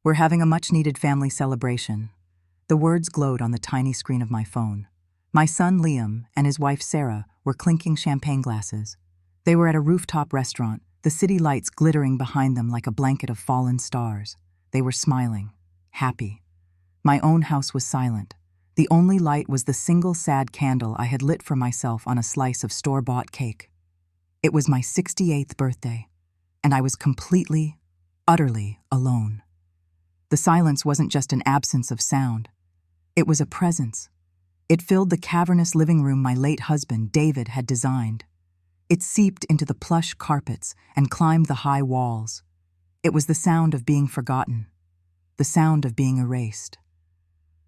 We're having a much-needed family celebration. The words glowed on the tiny screen of my phone. My son Liam and his wife Sarah were clinking champagne glasses. They were at a rooftop restaurant, the city lights glittering behind them like a blanket of fallen stars. They were smiling, happy. My own house was silent. The only light was the single sad candle I had lit for myself on a slice of store-bought cake. It was my 68th birthday, and I was completely, utterly alone. The silence wasn't just an absence of sound. It was a presence. It filled the cavernous living room my late husband, David, had designed. It seeped into the plush carpets and climbed the high walls. It was the sound of being forgotten, the sound of being erased.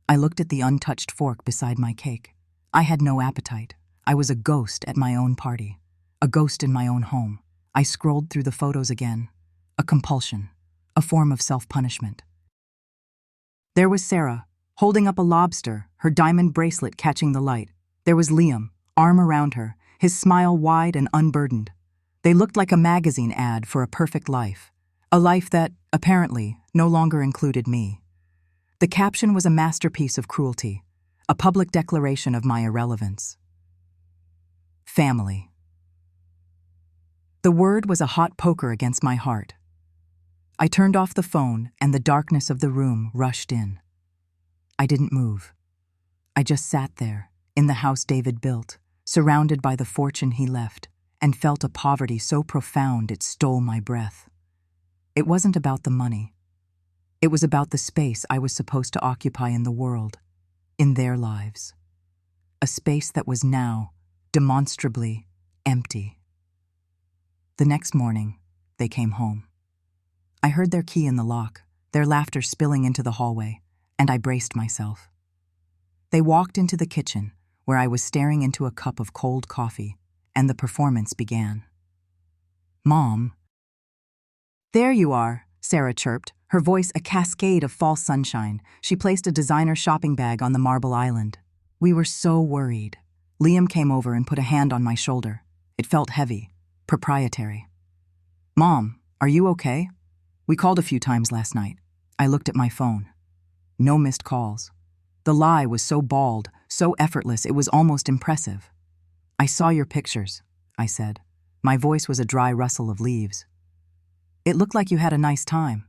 I looked at the untouched fork beside my cake. I had no appetite. I was a ghost at my own party, a ghost in my own home. I scrolled through the photos again. A compulsion, a form of self-punishment. There was Sarah, holding up a lobster, her diamond bracelet catching the light. There was Liam, arm around her, his smile wide and unburdened. They looked like a magazine ad for a perfect life, a life that, apparently, no longer included me. The caption was a masterpiece of cruelty, a public declaration of my irrelevance. Family. The word was a hot poker against my heart. I turned off the phone, and the darkness of the room rushed in. I didn't move. I just sat there, in the house David built, surrounded by the fortune he left, and felt a poverty so profound it stole my breath. It wasn't about the money. It was about the space I was supposed to occupy in the world, in their lives. A space that was now, demonstrably, empty. The next morning, they came home. I heard their key in the lock, their laughter spilling into the hallway, and I braced myself. They walked into the kitchen, where I was staring into a cup of cold coffee, and the performance began. "Mom." "There you are," Sarah chirped, her voice a cascade of false sunshine. She placed a designer shopping bag on the marble island. We were so worried. Liam came over and put a hand on my shoulder. It felt heavy, proprietary. "Mom, are you okay? We called a few times last night." I looked at my phone. No missed calls. The lie was so bald, so effortless, it was almost impressive. "I saw your pictures," I said. My voice was a dry rustle of leaves. "It looked like you had a nice time."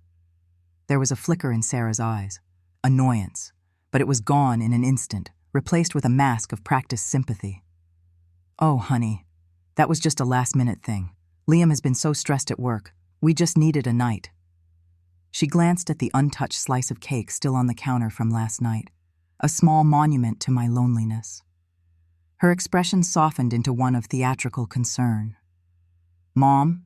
There was a flicker in Sarah's eyes, annoyance, but it was gone in an instant, replaced with a mask of practiced sympathy. "Oh, honey, that was just a last-minute thing. Liam has been so stressed at work. We just needed a night." She glanced at the untouched slice of cake still on the counter from last night, a small monument to my loneliness. Her expression softened into one of theatrical concern. "Mom,"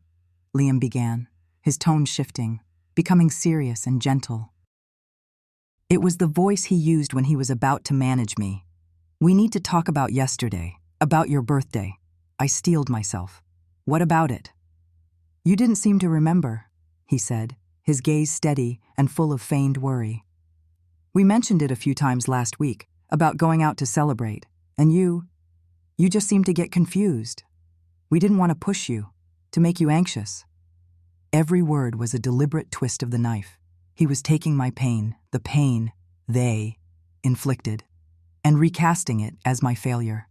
Liam began, his tone shifting, becoming serious and gentle. It was the voice he used when he was about to manage me. "We need to talk about yesterday, about your birthday." I steeled myself. "What about it?" "You didn't seem to remember," he said, his gaze steady and full of feigned worry. "We mentioned it a few times last week, about going out to celebrate, and you just seemed to get confused. We didn't want to push you, to make you anxious." Every word was a deliberate twist of the knife. He was taking my pain, the pain they inflicted, and recasting it as my failure,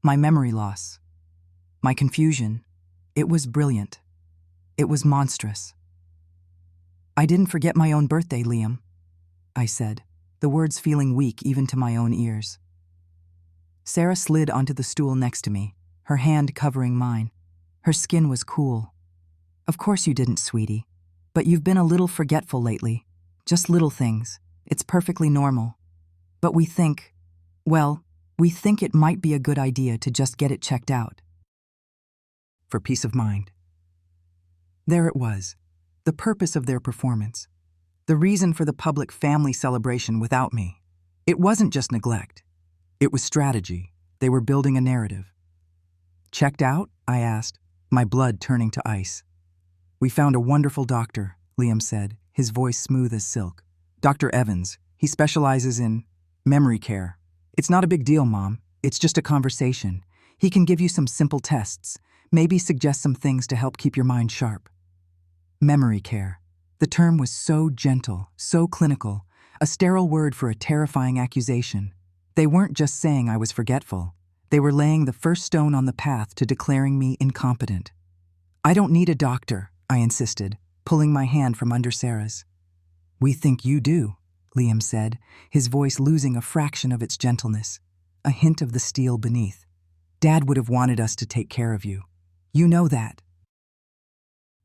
my memory loss, my confusion. It was brilliant. It was monstrous. "I didn't forget my own birthday, Liam," I said, the words feeling weak even to my own ears. Sarah slid onto the stool next to me, her hand covering mine. Her skin was cool. "Of course you didn't, sweetie. But you've been a little forgetful lately. Just little things. It's perfectly normal. But we think it might be a good idea to just get it checked out. For peace of mind." There it was, the purpose of their performance, the reason for the public family celebration without me. It wasn't just neglect. It was strategy. They were building a narrative. "Checked out?" I asked, my blood turning to ice. "We found a wonderful doctor," Liam said, his voice smooth as silk. "Dr. Evans. He specializes in memory care. It's not a big deal, Mom. It's just a conversation. He can give you some simple tests, maybe suggest some things to help keep your mind sharp." Memory care. The term was so gentle, so clinical, a sterile word for a terrifying accusation. They weren't just saying I was forgetful. They were laying the first stone on the path to declaring me incompetent. "I don't need a doctor," I insisted, pulling my hand from under Sarah's. "We think you do," Liam said, his voice losing a fraction of its gentleness, a hint of the steel beneath. "Dad would have wanted us to take care of you. You know that.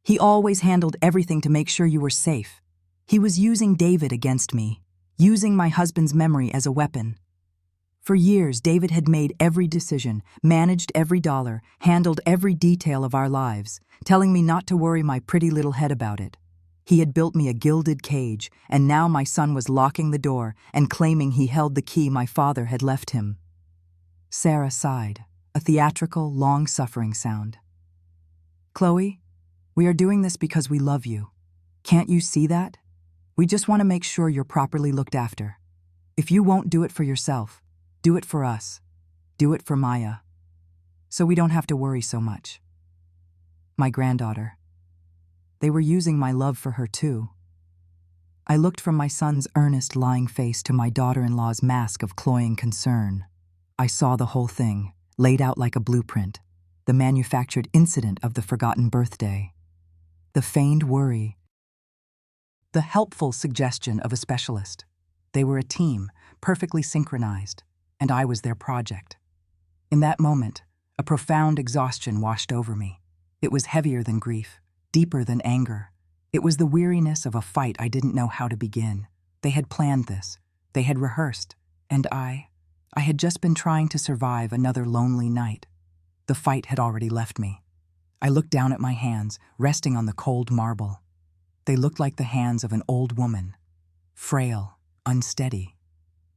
He always handled everything to make sure you were safe. He was using David against me, using my husband's memory as a weapon. For years, David had made every decision, managed every dollar, handled every detail of our lives, telling me not to worry my pretty little head about it. He had built me a gilded cage, and now my son was locking the door and claiming he held the key my father had left him." Sarah sighed, a theatrical, long-suffering sound. "Chloe, we are doing this because we love you. Can't you see that? We just want to make sure you're properly looked after. If you won't do it for yourself, do it for us. Do it for Maya. So we don't have to worry so much." My granddaughter. They were using my love for her too. I looked from my son's earnest, lying face to my daughter-in-law's mask of cloying concern. I saw the whole thing, laid out like a blueprint, the manufactured incident of the forgotten birthday. The feigned worry. The helpful suggestion of a specialist. They were a team, perfectly synchronized, and I was their project. In that moment, a profound exhaustion washed over me. It was heavier than grief, deeper than anger. It was the weariness of a fight I didn't know how to begin. They had planned this. They had rehearsed. And I had just been trying to survive another lonely night. The fight had already left me. I looked down at my hands, resting on the cold marble. They looked like the hands of an old woman. Frail, unsteady.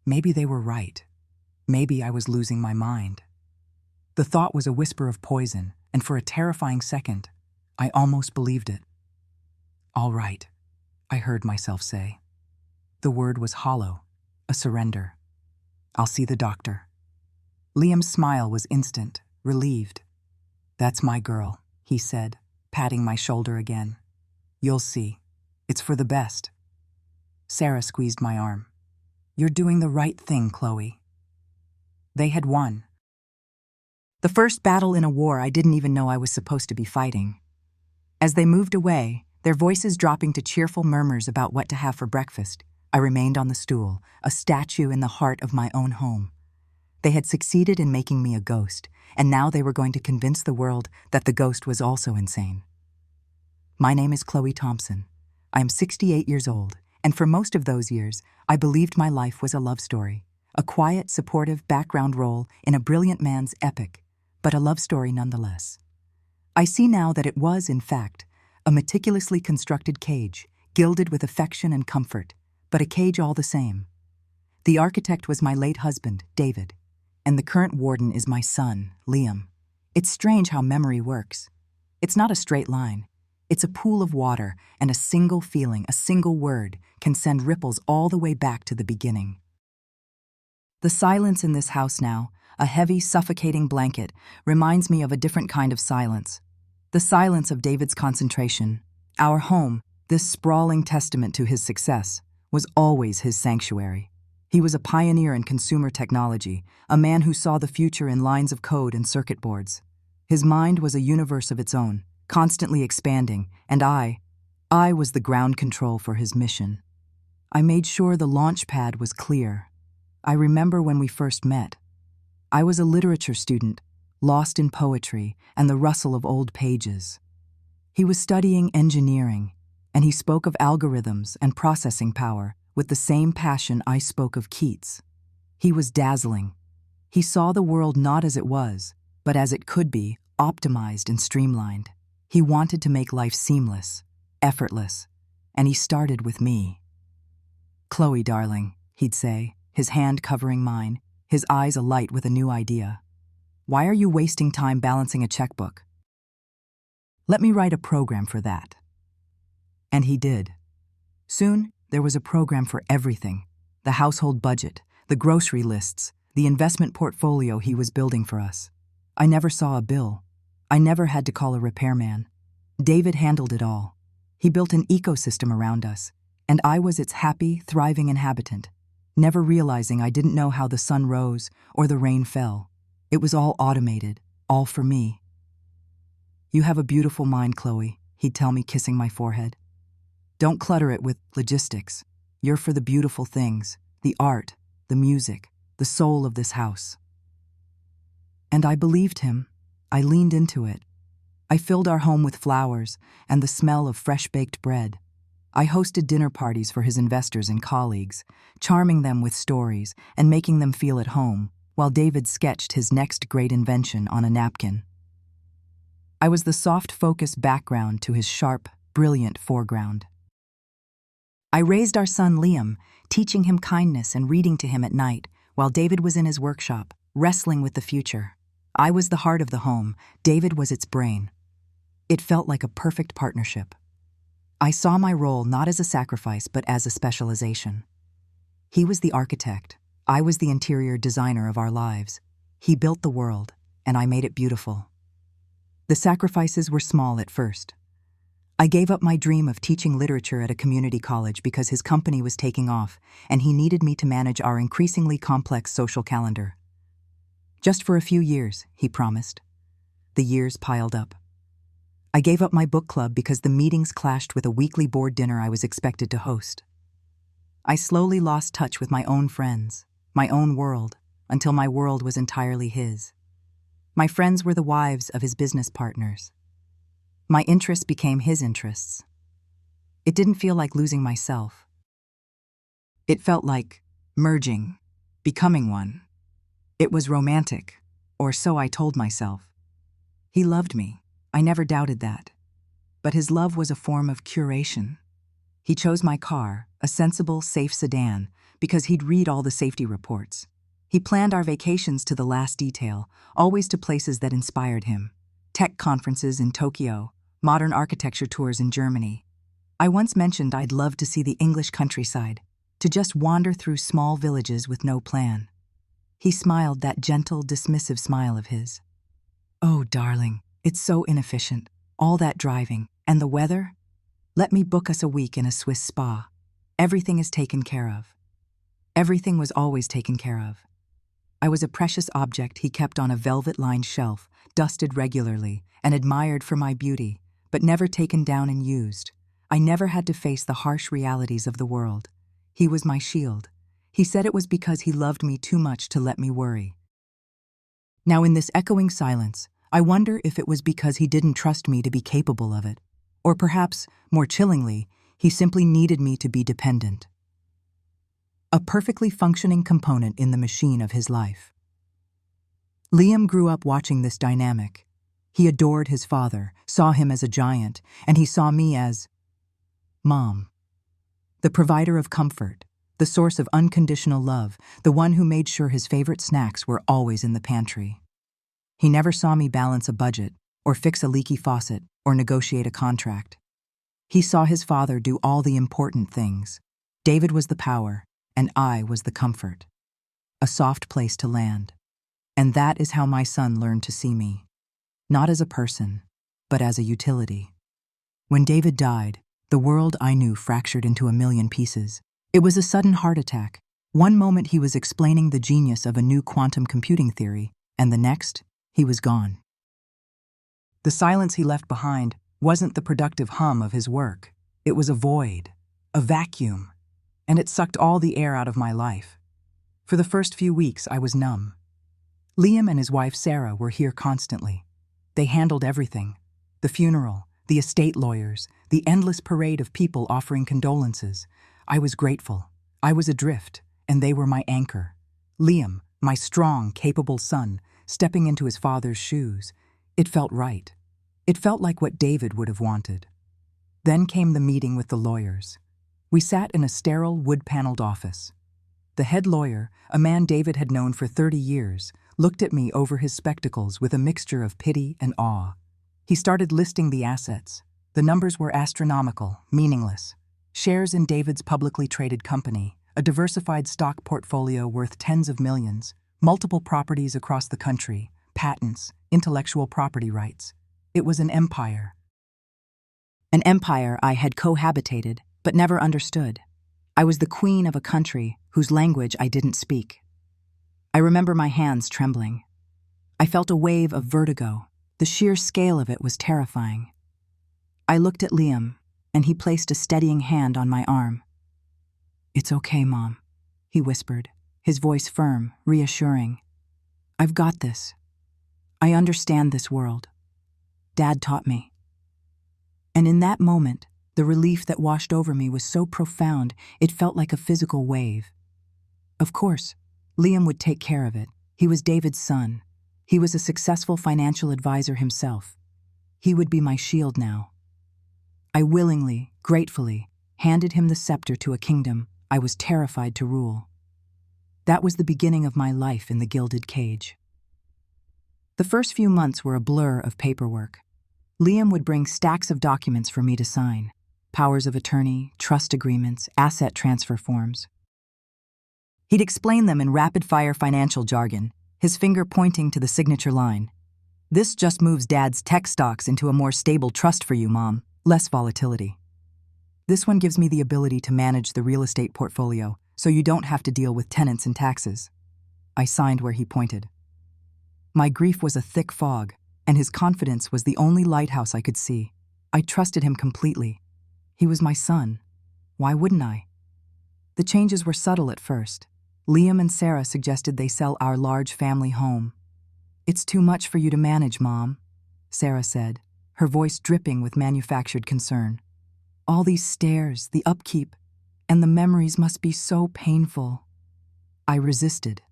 Maybe they were right. Maybe I was losing my mind. The thought was a whisper of poison, and for a terrifying second, I almost believed it. "All right," I heard myself say. The word was hollow, a surrender. "I'll see the doctor." Liam's smile was instant, relieved. "That's my girl," he said, patting my shoulder again. "You'll see. It's for the best." Sarah squeezed my arm. "You're doing the right thing, Chloe." They had won. The first battle in a war I didn't even know I was supposed to be fighting. As they moved away, their voices dropping to cheerful murmurs about what to have for breakfast, I remained on the stool, a statue in the heart of my own home. They had succeeded in making me a ghost, and now they were going to convince the world that the ghost was also insane. My name is Chloe Thompson. I am 68 years old, and for most of those years, I believed my life was a love story, a quiet, supportive background role in a brilliant man's epic, but a love story nonetheless. I see now that it was, in fact, a meticulously constructed cage, gilded with affection and comfort, but a cage all the same. The architect was my late husband, David, and the current warden is my son, Liam. It's strange how memory works. It's not a straight line. It's a pool of water, and a single feeling, a single word, can send ripples all the way back to the beginning. The silence in this house now, a heavy, suffocating blanket, reminds me of a different kind of silence. The silence of David's concentration. Our home, this sprawling testament to his success, was always his sanctuary. He was a pioneer in consumer technology, a man who saw the future in lines of code and circuit boards. His mind was a universe of its own, constantly expanding, and I was the ground control for his mission. I made sure the launch pad was clear. I remember when we first met. I was a literature student, lost in poetry and the rustle of old pages. He was studying engineering, and he spoke of algorithms and processing power with the same passion I spoke of Keats. He was dazzling. He saw the world not as it was, but as it could be, optimized and streamlined. He wanted to make life seamless, effortless, and he started with me. "Chloe, darling," he'd say, his hand covering mine, his eyes alight with a new idea. "Why are you wasting time balancing a checkbook? Let me write a program for that." And he did. Soon, there was a program for everything: the household budget, the grocery lists, the investment portfolio he was building for us. I never saw a bill. I never had to call a repairman. David handled it all. He built an ecosystem around us, and I was its happy, thriving inhabitant, never realizing I didn't know how the sun rose or the rain fell. It was all automated, all for me. "You have a beautiful mind, Chloe," he'd tell me, kissing my forehead. "Don't clutter it with logistics. You're for the beautiful things, the art, the music, the soul of this house." And I believed him. I leaned into it. I filled our home with flowers and the smell of fresh-baked bread. I hosted dinner parties for his investors and colleagues, charming them with stories and making them feel at home, while David sketched his next great invention on a napkin. I was the soft focus background to his sharp, brilliant foreground. I raised our son Liam, teaching him kindness and reading to him at night, while David was in his workshop, wrestling with the future. I was the heart of the home, David was its brain. It felt like a perfect partnership. I saw my role not as a sacrifice, but as a specialization. He was the architect, I was the interior designer of our lives. He built the world, and I made it beautiful. The sacrifices were small at first. I gave up my dream of teaching literature at a community college because his company was taking off, and he needed me to manage our increasingly complex social calendar. Just for a few years, he promised. The years piled up. I gave up my book club because the meetings clashed with a weekly board dinner I was expected to host. I slowly lost touch with my own friends, my own world, until my world was entirely his. My friends were the wives of his business partners. My interests became his interests. It didn't feel like losing myself. It felt like merging, becoming one. It was romantic, or so I told myself. He loved me, I never doubted that. But his love was a form of curation. He chose my car, a sensible, safe sedan, because he'd read all the safety reports. He planned our vacations to the last detail, always to places that inspired him. Tech conferences in Tokyo, modern architecture tours in Germany. I once mentioned I'd love to see the English countryside, to just wander through small villages with no plan. He smiled, that gentle, dismissive smile of his. "Oh, darling, it's so inefficient, all that driving, and the weather? Let me book us a week in a Swiss spa. Everything is taken care of." Everything was always taken care of. I was a precious object he kept on a velvet-lined shelf, dusted regularly, and admired for my beauty, but never taken down and used. I never had to face the harsh realities of the world. He was my shield. He said it was because he loved me too much to let me worry. Now, in this echoing silence, I wonder if it was because he didn't trust me to be capable of it, or perhaps, more chillingly, he simply needed me to be dependent. A perfectly functioning component in the machine of his life. Liam grew up watching this dynamic. He adored his father, saw him as a giant, and he saw me as Mom. The provider of comfort, the source of unconditional love, the one who made sure his favorite snacks were always in the pantry. He never saw me balance a budget, or fix a leaky faucet, or negotiate a contract. He saw his father do all the important things. David was the power, and I was the comfort. A soft place to land. And that is how my son learned to see me. Not as a person, but as a utility. When David died, the world I knew fractured into a million pieces. It was a sudden heart attack. One moment he was explaining the genius of a new quantum computing theory, and the next, he was gone. The silence he left behind wasn't the productive hum of his work. It was a void, a vacuum, and it sucked all the air out of my life. For the first few weeks, I was numb. Liam and his wife Sarah were here constantly. They handled everything: the funeral, the estate lawyers, the endless parade of people offering condolences. I was grateful. I was adrift, and they were my anchor. Liam, my strong, capable son, stepping into his father's shoes. It felt right. It felt like what David would have wanted. Then came the meeting with the lawyers. We sat in a sterile, wood-paneled office. The head lawyer, a man David had known for 30 years, looked at me over his spectacles with a mixture of pity and awe. He started listing the assets. The numbers were astronomical, meaningless. Shares in David's publicly traded company, a diversified stock portfolio worth tens of millions, multiple properties across the country, patents, intellectual property rights. It was an empire. An empire I had cohabitated, but never understood. I was the queen of a country whose language I didn't speak. I remember my hands trembling. I felt a wave of vertigo. The sheer scale of it was terrifying. I looked at Liam, and he placed a steadying hand on my arm. "It's okay, Mom," he whispered, his voice firm, reassuring. "I've got this. I understand this world. Dad taught me." And in that moment, the relief that washed over me was so profound it felt like a physical wave. Of course, Liam would take care of it. He was David's son. He was a successful financial advisor himself. He would be my shield now. I willingly, gratefully, handed him the scepter to a kingdom I was terrified to rule. That was the beginning of my life in the gilded cage. The first few months were a blur of paperwork. Liam would bring stacks of documents for me to sign: powers of attorney, trust agreements, asset transfer forms. He'd explain them in rapid-fire financial jargon, his finger pointing to the signature line. "This just moves Dad's tech stocks into a more stable trust for you, Mom. Less volatility. This one gives me the ability to manage the real estate portfolio, so you don't have to deal with tenants and taxes." I signed where he pointed. My grief was a thick fog, and his confidence was the only lighthouse I could see. I trusted him completely. He was my son. Why wouldn't I? The changes were subtle at first. Liam and Sarah suggested they sell our large family home. "It's too much for you to manage, Mom," Sarah said, her voice dripping with manufactured concern. "All these stairs, the upkeep, and the memories must be so painful." I resisted.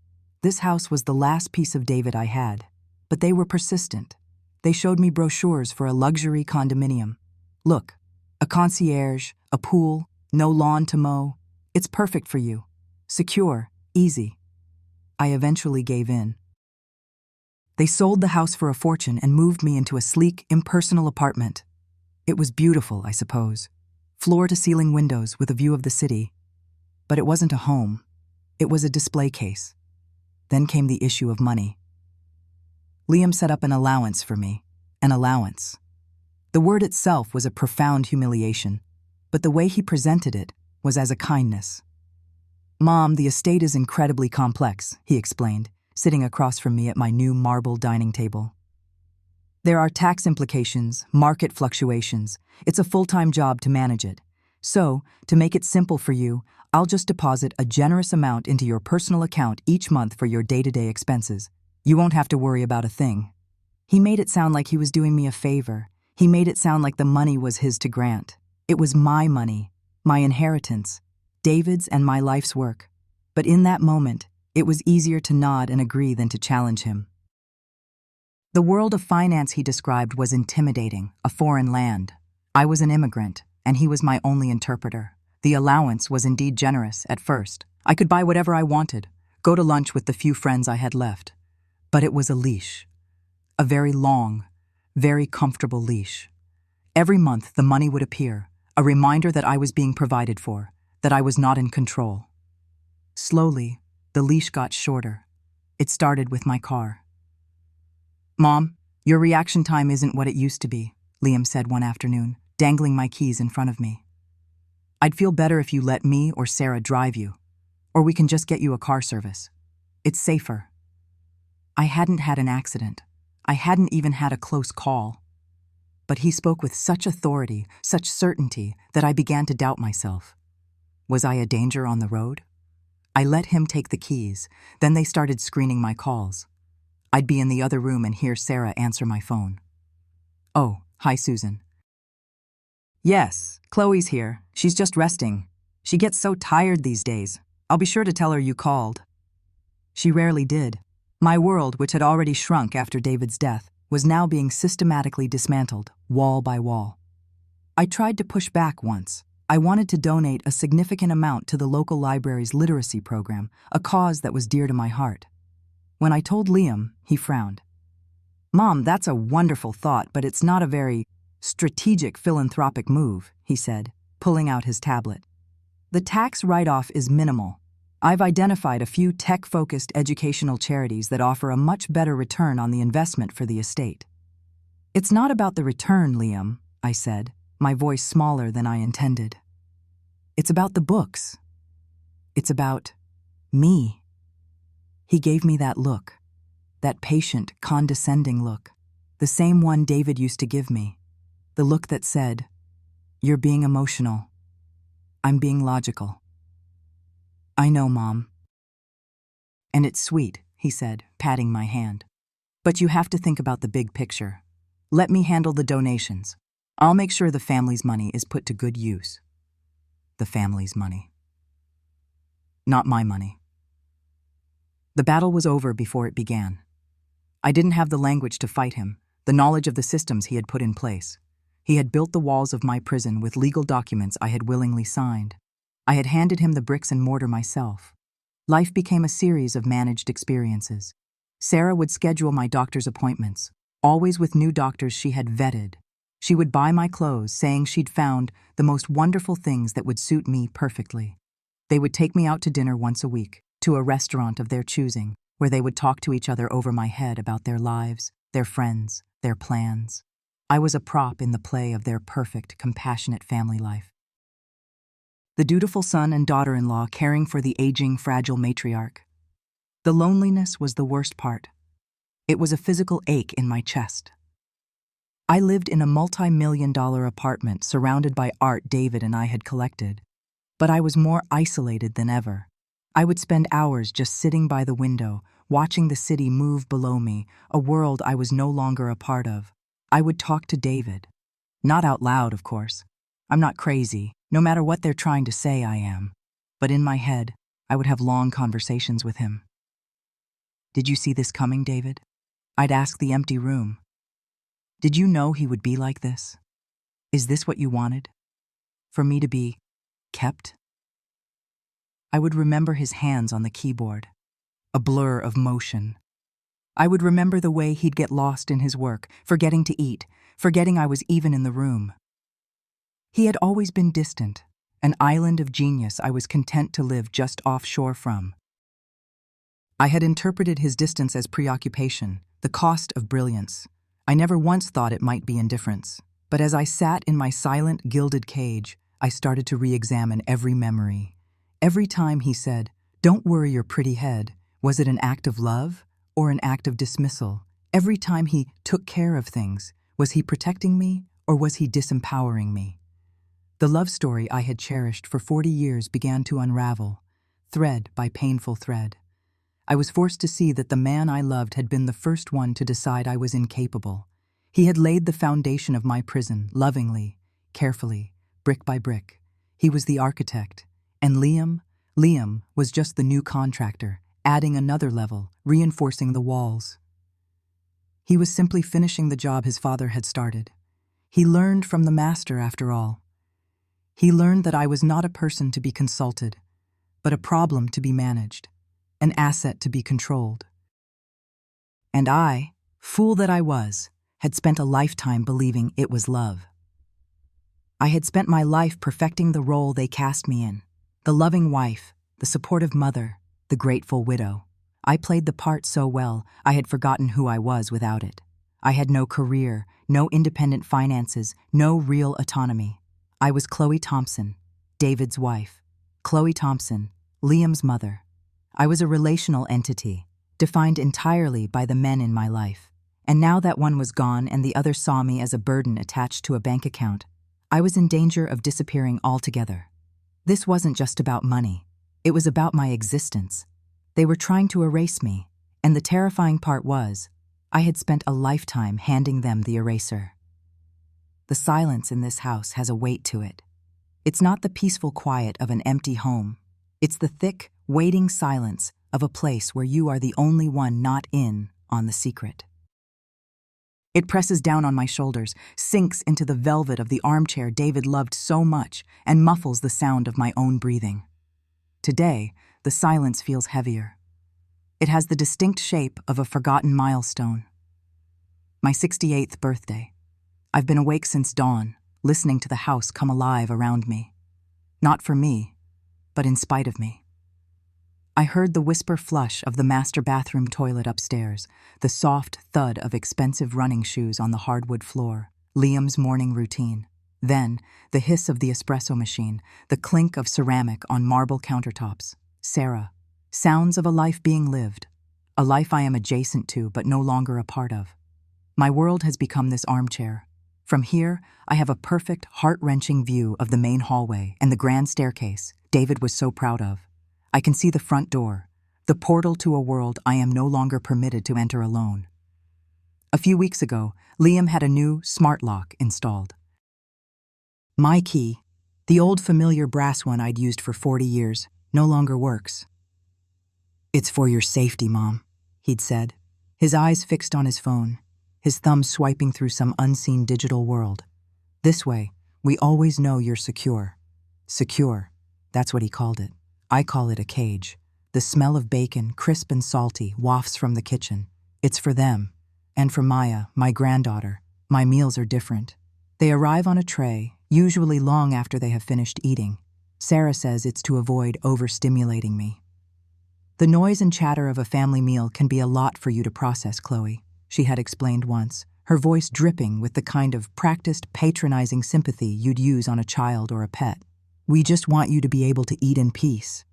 This house was the last piece of David I had, but they were persistent. They showed me brochures for a luxury condominium. "Look, a concierge, a pool, no lawn to mow. It's perfect for you. Secure, easy." I eventually gave in. They sold the house for a fortune and moved me into a sleek, impersonal apartment. It was beautiful, I suppose. Floor-to-ceiling windows with a view of the city. But it wasn't a home. It was a display case. Then came the issue of money. Liam set up an allowance for me. An allowance. The word itself was a profound humiliation, but the way he presented it was as a kindness. "Mom, the estate is incredibly complex," he explained, sitting across from me at my new marble dining table. "There are tax implications, market fluctuations. It's a full-time job to manage it. So, to make it simple for you, I'll just deposit a generous amount into your personal account each month for your day-to-day expenses. You won't have to worry about a thing." He made it sound like he was doing me a favor. He made it sound like the money was his to grant. It was my money, my inheritance, David's and my life's work. But in that moment, it was easier to nod and agree than to challenge him. The world of finance he described was intimidating, a foreign land. I was an immigrant, and he was my only interpreter. The allowance was indeed generous at first. I could buy whatever I wanted, go to lunch with the few friends I had left. But it was a leash. A very long, very comfortable leash. Every month the money would appear, a reminder that I was being provided for, that I was not in control. Slowly, the leash got shorter. It started with my car. "Mom, your reaction time isn't what it used to be," Liam said one afternoon, dangling my keys in front of me. "I'd feel better if you let me or Sarah drive you, or we can just get you a car service. It's safer." I hadn't had an accident. I hadn't even had a close call. But he spoke with such authority, such certainty, that I began to doubt myself. Was I a danger on the road? I let him take the keys, then they started screening my calls. I'd be in the other room and hear Sarah answer my phone. "Oh, hi, Susan." "Yes, Chloe's here. She's just resting. She gets so tired these days. I'll be sure to tell her you called." She rarely did. My world, which had already shrunk after David's death, was now being systematically dismantled, wall by wall. I tried to push back once. I wanted to donate a significant amount to the local library's literacy program, a cause that was dear to my heart. When I told Liam, he frowned. "Mom, that's a wonderful thought, but it's not a very strategic philanthropic move," he said, pulling out his tablet. "The tax write-off is minimal. I've identified a few tech-focused educational charities that offer a much better return on the investment for the estate." "It's not about the return, Liam," I said. my voice smaller than I intended. It's about the books. It's about me. He gave me that look, that patient, condescending look, the same one David used to give me, the look that said, "You're being emotional. I'm being logical." "I know, Mom." "And it's sweet," he said, patting my hand. "But you have to think about the big picture. Let me handle the donations. I'll make sure the family's money is put to good use." The family's money. Not my money. The battle was over before it began. I didn't have the language to fight him, the knowledge of the systems he had put in place. He had built the walls of my prison with legal documents I had willingly signed. I had handed him the bricks and mortar myself. Life became a series of managed experiences. Sarah would schedule my doctor's appointments, always with new doctors she had vetted. She would buy my clothes, saying she'd found the most wonderful things that would suit me perfectly. They would take me out to dinner once a week, to a restaurant of their choosing, where they would talk to each other over my head about their lives, their friends, their plans. I was a prop in the play of their perfect, compassionate family life. The dutiful son and daughter-in-law caring for the aging, fragile matriarch. The loneliness was the worst part. It was a physical ache in my chest. I lived in a multi-million-dollar apartment surrounded by art David and I had collected, but I was more isolated than ever. I would spend hours just sitting by the window, watching the city move below me, a world I was no longer a part of. I would talk to David. Not out loud, of course. I'm not crazy, no matter what they're trying to say I am. But in my head, I would have long conversations with him. "Did you see this coming, David?" I'd ask the empty room. "Did you know he would be like this? Is this what you wanted? For me to be kept?" I would remember his hands on the keyboard, a blur of motion. I would remember the way he'd get lost in his work, forgetting to eat, forgetting I was even in the room. He had always been distant, an island of genius I was content to live just offshore from. I had interpreted his distance as preoccupation, the cost of brilliance. I never once thought it might be indifference. But as I sat in my silent, gilded cage, I started to re-examine every memory. Every time he said, "Don't worry your pretty head," was it an act of love or an act of dismissal? Every time he took care of things, was he protecting me or was he disempowering me? The love story I had cherished for 40 years began to unravel, thread by painful thread. I was forced to see that the man I loved had been the first one to decide I was incapable. He had laid the foundation of my prison, lovingly, carefully, brick by brick. He was the architect. And Liam was just the new contractor, adding another level, reinforcing the walls. He was simply finishing the job his father had started. He learned from the master, after all. He learned that I was not a person to be consulted, but a problem to be managed, an asset to be controlled. And I, fool that I was, had spent a lifetime believing it was love. I had spent my life perfecting the role they cast me in. The loving wife, the supportive mother, the grateful widow. I played the part so well, I had forgotten who I was without it. I had no career, no independent finances, no real autonomy. I was Chloe Thompson, David's wife. Chloe Thompson, Liam's mother. I was a relational entity, defined entirely by the men in my life. And now that one was gone and the other saw me as a burden attached to a bank account, I was in danger of disappearing altogether. This wasn't just about money. It was about my existence. They were trying to erase me, and the terrifying part was, I had spent a lifetime handing them the eraser. The silence in this house has a weight to it. It's not the peaceful quiet of an empty home. It's the thick, waiting silence of a place where you are the only one not in on the secret. It presses down on my shoulders, sinks into the velvet of the armchair David loved so much, and muffles the sound of my own breathing. Today, the silence feels heavier. It has the distinct shape of a forgotten milestone. My 68th birthday. I've been awake since dawn, listening to the house come alive around me. Not for me, but in spite of me. I heard the whisper flush of the master bathroom toilet upstairs, the soft thud of expensive running shoes on the hardwood floor, Liam's morning routine. Then, the hiss of the espresso machine, the clink of ceramic on marble countertops. Sarah. Sounds of a life being lived. A life I am adjacent to but no longer a part of. My world has become this armchair. From here, I have a perfect, heart-wrenching view of the main hallway and the grand staircase David was so proud of. I can see the front door, the portal to a world I am no longer permitted to enter alone. A few weeks ago, Liam had a new smart lock installed. My key, the old familiar brass one I'd used for 40 years, no longer works. "It's for your safety, Mom," he'd said, his eyes fixed on his phone, his thumb swiping through some unseen digital world. "This way, we always know you're secure." Secure, that's what he called it. I call it a cage. The smell of bacon, crisp and salty, wafts from the kitchen. It's for them. And for Maya, my granddaughter. My meals are different. They arrive on a tray, usually long after they have finished eating. Sarah says it's to avoid overstimulating me. "The noise and chatter of a family meal can be a lot for you to process, Chloe," she had explained once, her voice dripping with the kind of practiced, patronizing sympathy you'd use on a child or a pet. "We just want you to be able to eat in peace."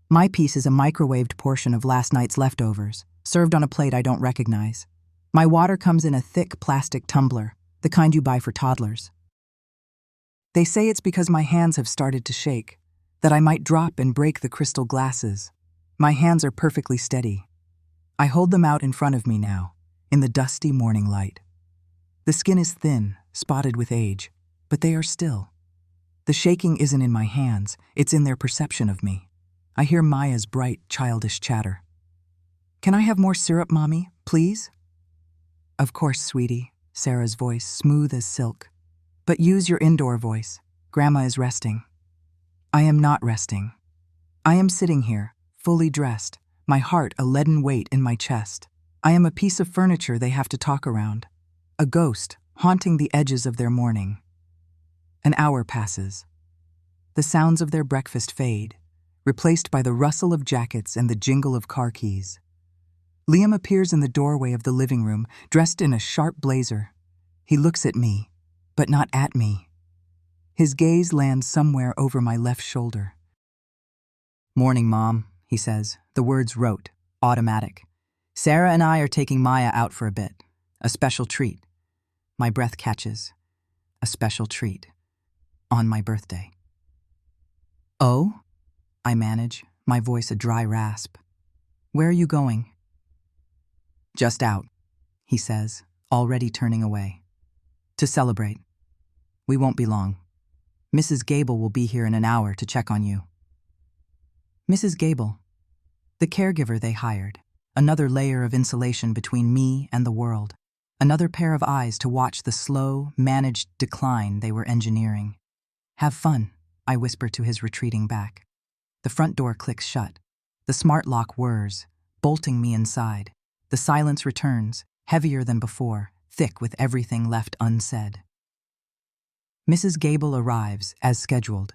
My peace is a microwaved portion of last night's leftovers, served on a plate I don't recognize. My water comes in a thick plastic tumbler, the kind you buy for toddlers. They say it's because my hands have started to shake, that I might drop and break the crystal glasses. My hands are perfectly steady. I hold them out in front of me now, in the dusty morning light. The skin is thin, spotted with age, but they are still. The shaking isn't in my hands, it's in their perception of me. I hear Maya's bright, childish chatter. "Can I have more syrup, Mommy, please?" "Of course, sweetie," Sarah's voice, smooth as silk. "But use your indoor voice. Grandma is resting." I am not resting. I am sitting here, fully dressed, my heart a leaden weight in my chest. I am a piece of furniture they have to talk around, a ghost haunting the edges of their morning. An hour passes. The sounds of their breakfast fade, replaced by the rustle of jackets and the jingle of car keys. Liam appears in the doorway of the living room, dressed in a sharp blazer. He looks at me, but not at me. His gaze lands somewhere over my left shoulder. "Morning, Mom," he says, the words rote, automatic. "Sarah and I are taking Maya out for a bit. A special treat." My breath catches. A special treat. On my birthday. "Oh?" I manage, my voice a dry rasp. "Where are you going?" "Just out," he says, already turning away. "To celebrate. We won't be long. Mrs. Gable will be here in an hour to check on you." Mrs. Gable. The caregiver they hired. Another layer of insulation between me and the world. Another pair of eyes to watch the slow, managed decline they were engineering. "Have fun," I whisper to his retreating back. The front door clicks shut. The smart lock whirs, bolting me inside. The silence returns, heavier than before, thick with everything left unsaid. Mrs. Gable arrives, as scheduled.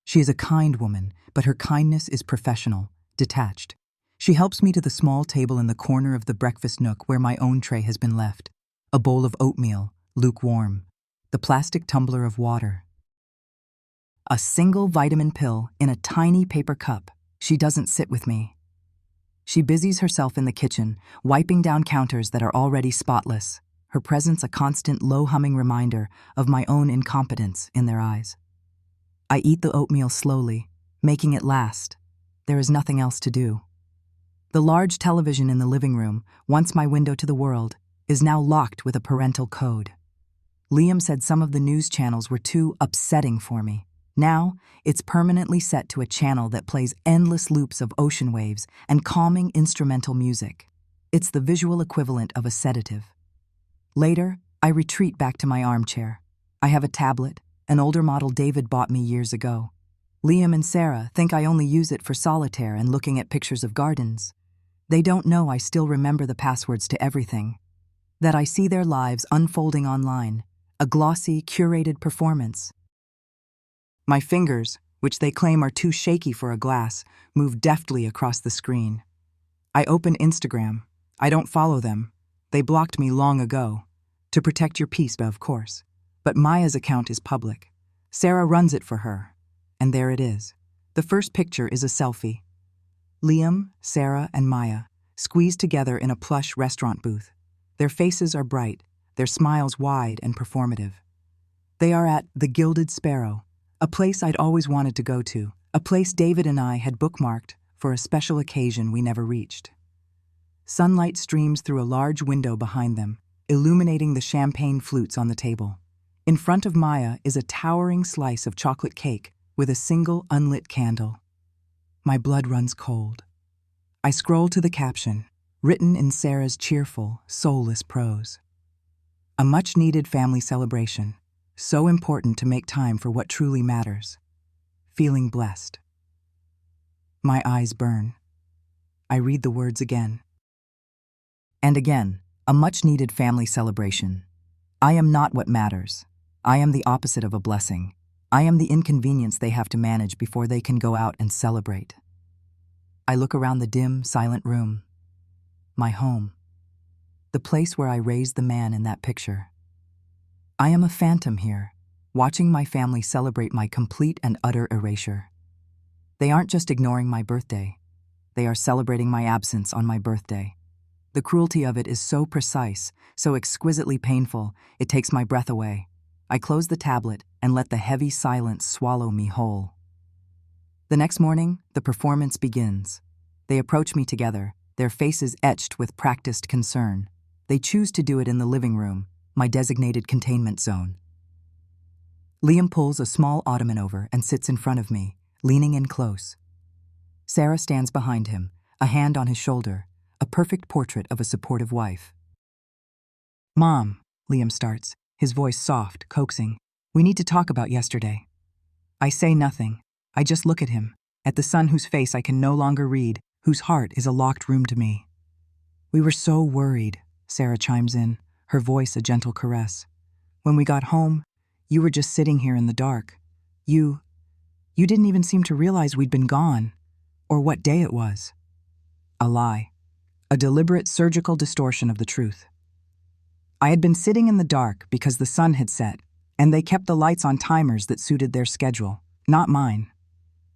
She is a kind woman, but her kindness is professional, detached. She helps me to the small table in the corner of the breakfast nook where my own tray has been left. A bowl of oatmeal, lukewarm. The plastic tumbler of water. A single vitamin pill in a tiny paper cup. She doesn't sit with me. She busies herself in the kitchen, wiping down counters that are already spotless, her presence a constant low-humming reminder of my own incompetence in their eyes. I eat the oatmeal slowly, making it last. There is nothing else to do. The large television in the living room, once my window to the world, is now locked with a parental code. Liam said some of the news channels were too upsetting for me. Now, it's permanently set to a channel that plays endless loops of ocean waves and calming instrumental music. It's the visual equivalent of a sedative. Later, I retreat back to my armchair. I have a tablet, an older model David bought me years ago. Liam and Sarah think I only use it for solitaire and looking at pictures of gardens. They don't know I still remember the passwords to everything. That I see their lives unfolding online, a glossy, curated performance. My fingers, which they claim are too shaky for a glass, move deftly across the screen. I open Instagram. I don't follow them. They blocked me long ago. To protect your peace, of course. But Maya's account is public. Sarah runs it for her. And there it is. The first picture is a selfie. Liam, Sarah, and Maya, squeezed together in a plush restaurant booth. Their faces are bright, their smiles wide and performative. They are at the Gilded Sparrow, a place I'd always wanted to go to, a place David and I had bookmarked for a special occasion we never reached. Sunlight streams through a large window behind them, illuminating the champagne flutes on the table. In front of Maya is a towering slice of chocolate cake with a single unlit candle. My blood runs cold. I scroll to the caption, written in Sarah's cheerful, soulless prose. A much-needed family celebration, so important to make time for what truly matters. Feeling blessed. My eyes burn. I read the words again. And again, a much-needed family celebration. I am not what matters. I am the opposite of a blessing. I am the inconvenience they have to manage before they can go out and celebrate. I look around the dim, silent room. My home. The place where I raised the man in that picture. I am a phantom here, watching my family celebrate my complete and utter erasure. They aren't just ignoring my birthday. They are celebrating my absence on my birthday. The cruelty of it is so precise, so exquisitely painful, it takes my breath away. I close the tablet and let the heavy silence swallow me whole. The next morning, the performance begins. They approach me together, their faces etched with practiced concern. They choose to do it in the living room, my designated containment zone. Liam pulls a small ottoman over and sits in front of me, leaning in close. Sarah stands behind him, a hand on his shoulder, a perfect portrait of a supportive wife. "Mom," Liam starts, his voice soft, coaxing. "We need to talk about yesterday." I say nothing. I just look at him, at the son whose face I can no longer read, whose heart is a locked room to me. "We were so worried," Sarah chimes in, her voice a gentle caress. "When we got home, you were just sitting here in the dark. You didn't even seem to realize we'd been gone, or what day it was." A lie. A deliberate surgical distortion of the truth. I had been sitting in the dark because the sun had set, and they kept the lights on timers that suited their schedule, not mine.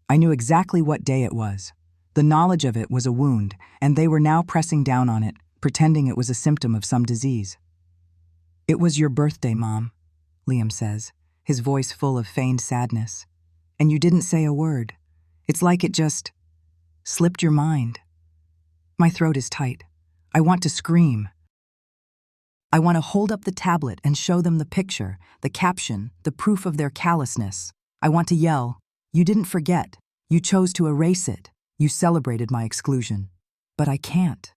I knew exactly what day it was. The knowledge of it was a wound, and they were now pressing down on it, pretending it was a symptom of some disease. "It was your birthday, Mom," Liam says, his voice full of feigned sadness. "And you didn't say a word. It's like it just slipped your mind." My throat is tight. I want to scream. I want to hold up the tablet and show them the picture, the caption, the proof of their callousness. I want to yell, "You didn't forget. You chose to erase it. You celebrated my exclusion." But I can't.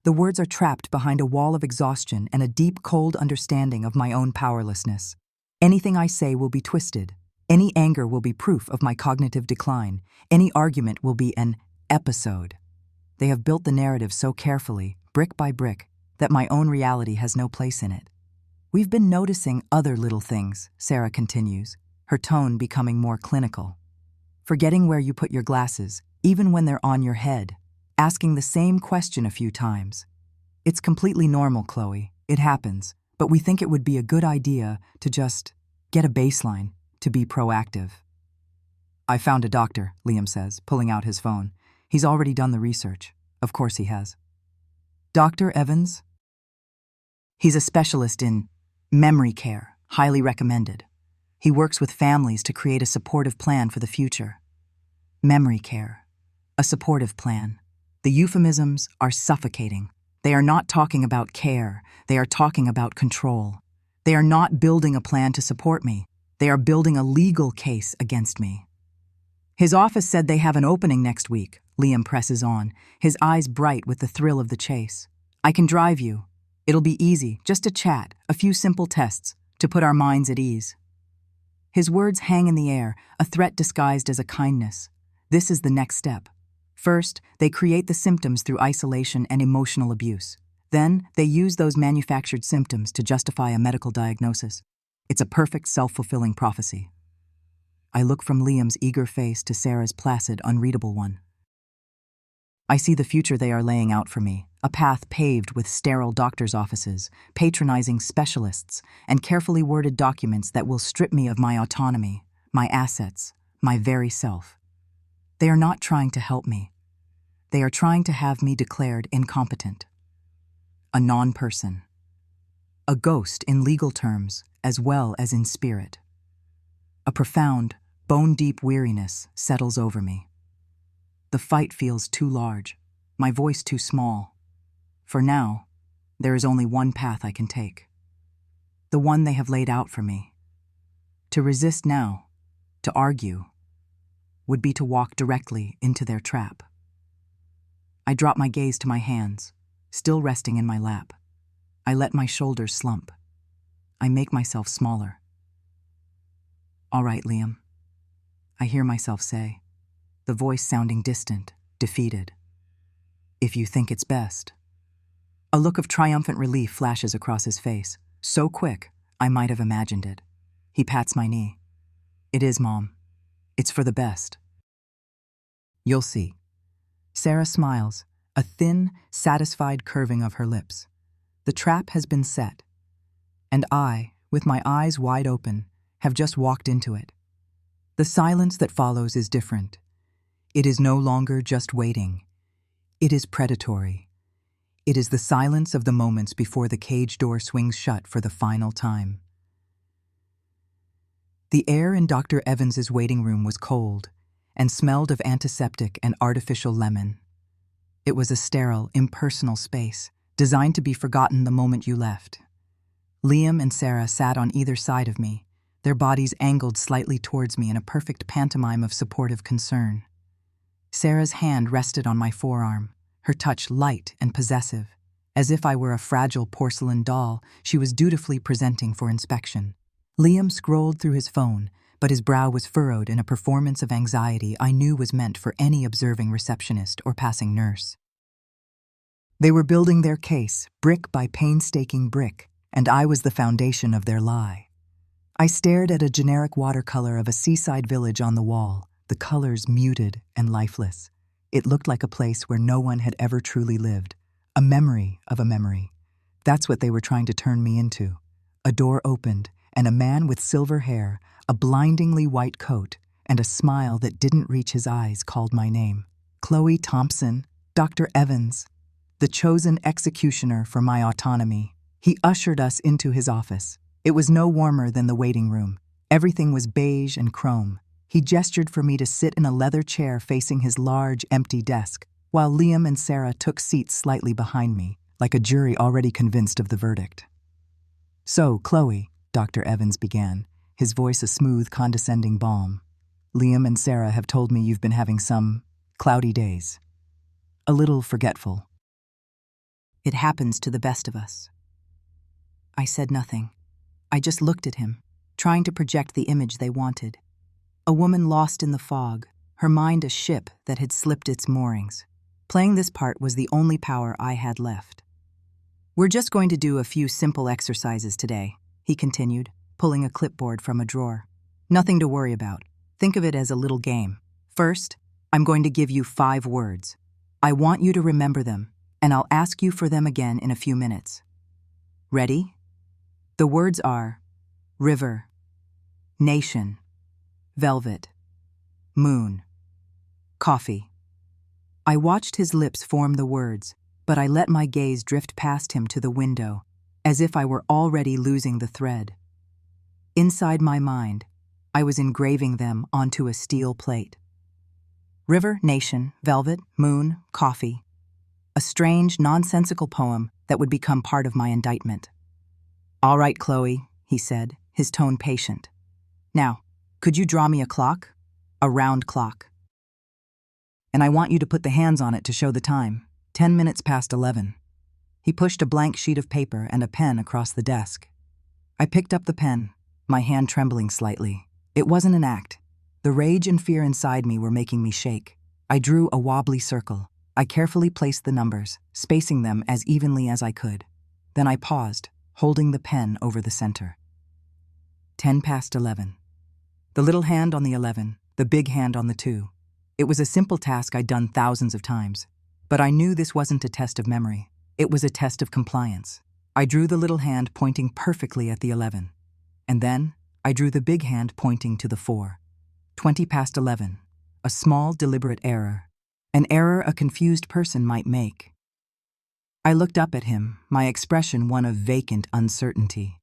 The words are trapped behind a wall of exhaustion and a deep, cold understanding of my own powerlessness. Anything I say will be twisted. Any anger will be proof of my cognitive decline. Any argument will be an episode. They have built the narrative so carefully, brick by brick, that my own reality has no place in it. "We've been noticing other little things," Sarah continues, her tone becoming more clinical. "Forgetting where you put your glasses, even when they're on your head. Asking the same question a few times. It's completely normal, Chloe. It happens. But we think it would be a good idea to just get a baseline, to be proactive." "I found a doctor," Liam says, pulling out his phone. "He's already done the research." Of course he has. "Dr. Evans?" "He's a specialist in memory care, highly recommended. He works with families to create a supportive plan for the future." Memory care. A supportive plan. The euphemisms are suffocating. They are not talking about care. They are talking about control. They are not building a plan to support me. They are building a legal case against me. "His office said they have an opening next week," Liam presses on, his eyes bright with the thrill of the chase. "I can drive you. It'll be easy, just a chat, a few simple tests, to put our minds at ease." His words hang in the air, a threat disguised as a kindness. This is the next step. First, they create the symptoms through isolation and emotional abuse. Then, they use those manufactured symptoms to justify a medical diagnosis. It's a perfect self-fulfilling prophecy. I look from Liam's eager face to Sarah's placid, unreadable one. I see the future they are laying out for me, a path paved with sterile doctors' offices, patronizing specialists, and carefully worded documents that will strip me of my autonomy, my assets, my very self. They are not trying to help me. They are trying to have me declared incompetent. A non-person. A ghost in legal terms as well as in spirit. A profound, bone-deep weariness settles over me. The fight feels too large, my voice too small. For now, there is only one path I can take. The one they have laid out for me. To resist now, to argue, would be to walk directly into their trap. I drop my gaze to my hands, still resting in my lap. I let my shoulders slump. I make myself smaller. "All right, Liam," I hear myself say, the voice sounding distant, defeated. "If you think it's best." A look of triumphant relief flashes across his face, so quick I might have imagined it. He pats my knee. "It is, Mom. It's for the best." "You'll see." Sarah smiles, a thin, satisfied curving of her lips. The trap has been set, and I, with my eyes wide open, have just walked into it. The silence that follows is different. It is no longer just waiting. It is predatory. It is the silence of the moments before the cage door swings shut for the final time. The air in Dr. Evans's waiting room was cold and smelled of antiseptic and artificial lemon. It was a sterile, impersonal space, designed to be forgotten the moment you left. Liam and Sarah sat on either side of me, their bodies angled slightly towards me in a perfect pantomime of supportive concern. Sarah's hand rested on my forearm, her touch light and possessive. As if I were a fragile porcelain doll, she was dutifully presenting for inspection. Liam scrolled through his phone, but his brow was furrowed in a performance of anxiety I knew was meant for any observing receptionist or passing nurse. They were building their case, brick by painstaking brick, and I was the foundation of their lie. I stared at a generic watercolor of a seaside village on the wall, the colors muted and lifeless. It looked like a place where no one had ever truly lived, a memory of a memory. That's what they were trying to turn me into. A door opened, and a man with silver hair, a blindingly white coat, and a smile that didn't reach his eyes called my name. Chloe Thompson, Dr. Evans, the chosen executioner for my autonomy. He ushered us into his office. It was no warmer than the waiting room. Everything was beige and chrome. He gestured for me to sit in a leather chair facing his large, empty desk, while Liam and Sarah took seats slightly behind me, like a jury already convinced of the verdict. "So, Chloe," Dr. Evans began, his voice a smooth, condescending balm, "Liam and Sarah have told me you've been having some cloudy days. A little forgetful." "It happens to the best of us." I said nothing. I just looked at him, trying to project the image they wanted. A woman lost in the fog, her mind a ship that had slipped its moorings. Playing this part was the only power I had left. "We're just going to do a few simple exercises today," he continued, pulling a clipboard from a drawer. "Nothing to worry about. Think of it as a little game. First, I'm going to give you 5 words. I want you to remember them, and I'll ask you for them again in a few minutes. Ready? The words are river, nation, velvet, moon, coffee." I watched his lips form the words, but I let my gaze drift past him to the window, as if I were already losing the thread. Inside my mind, I was engraving them onto a steel plate. River, nation, velvet, moon, coffee. A strange, nonsensical poem that would become part of my indictment. "All right, Chloe," he said, his tone patient. "Now, could you draw me a clock? A round clock. And I want you to put the hands on it to show the time. 10 minutes past 11. He pushed a blank sheet of paper and a pen across the desk. I picked up the pen, my hand trembling slightly. It wasn't an act. The rage and fear inside me were making me shake. I drew a wobbly circle. I carefully placed the numbers, spacing them as evenly as I could. Then I paused, holding the pen over the center. 10 past 11. The little hand on the 11, the big hand on the 2. It was a simple task I'd done thousands of times. But I knew this wasn't a test of memory. It was a test of compliance. I drew the little hand pointing perfectly at the 11. And then I drew the big hand pointing to the 4. 20 past 11. A small, deliberate error. An error a confused person might make. I looked up at him, my expression one of vacant uncertainty.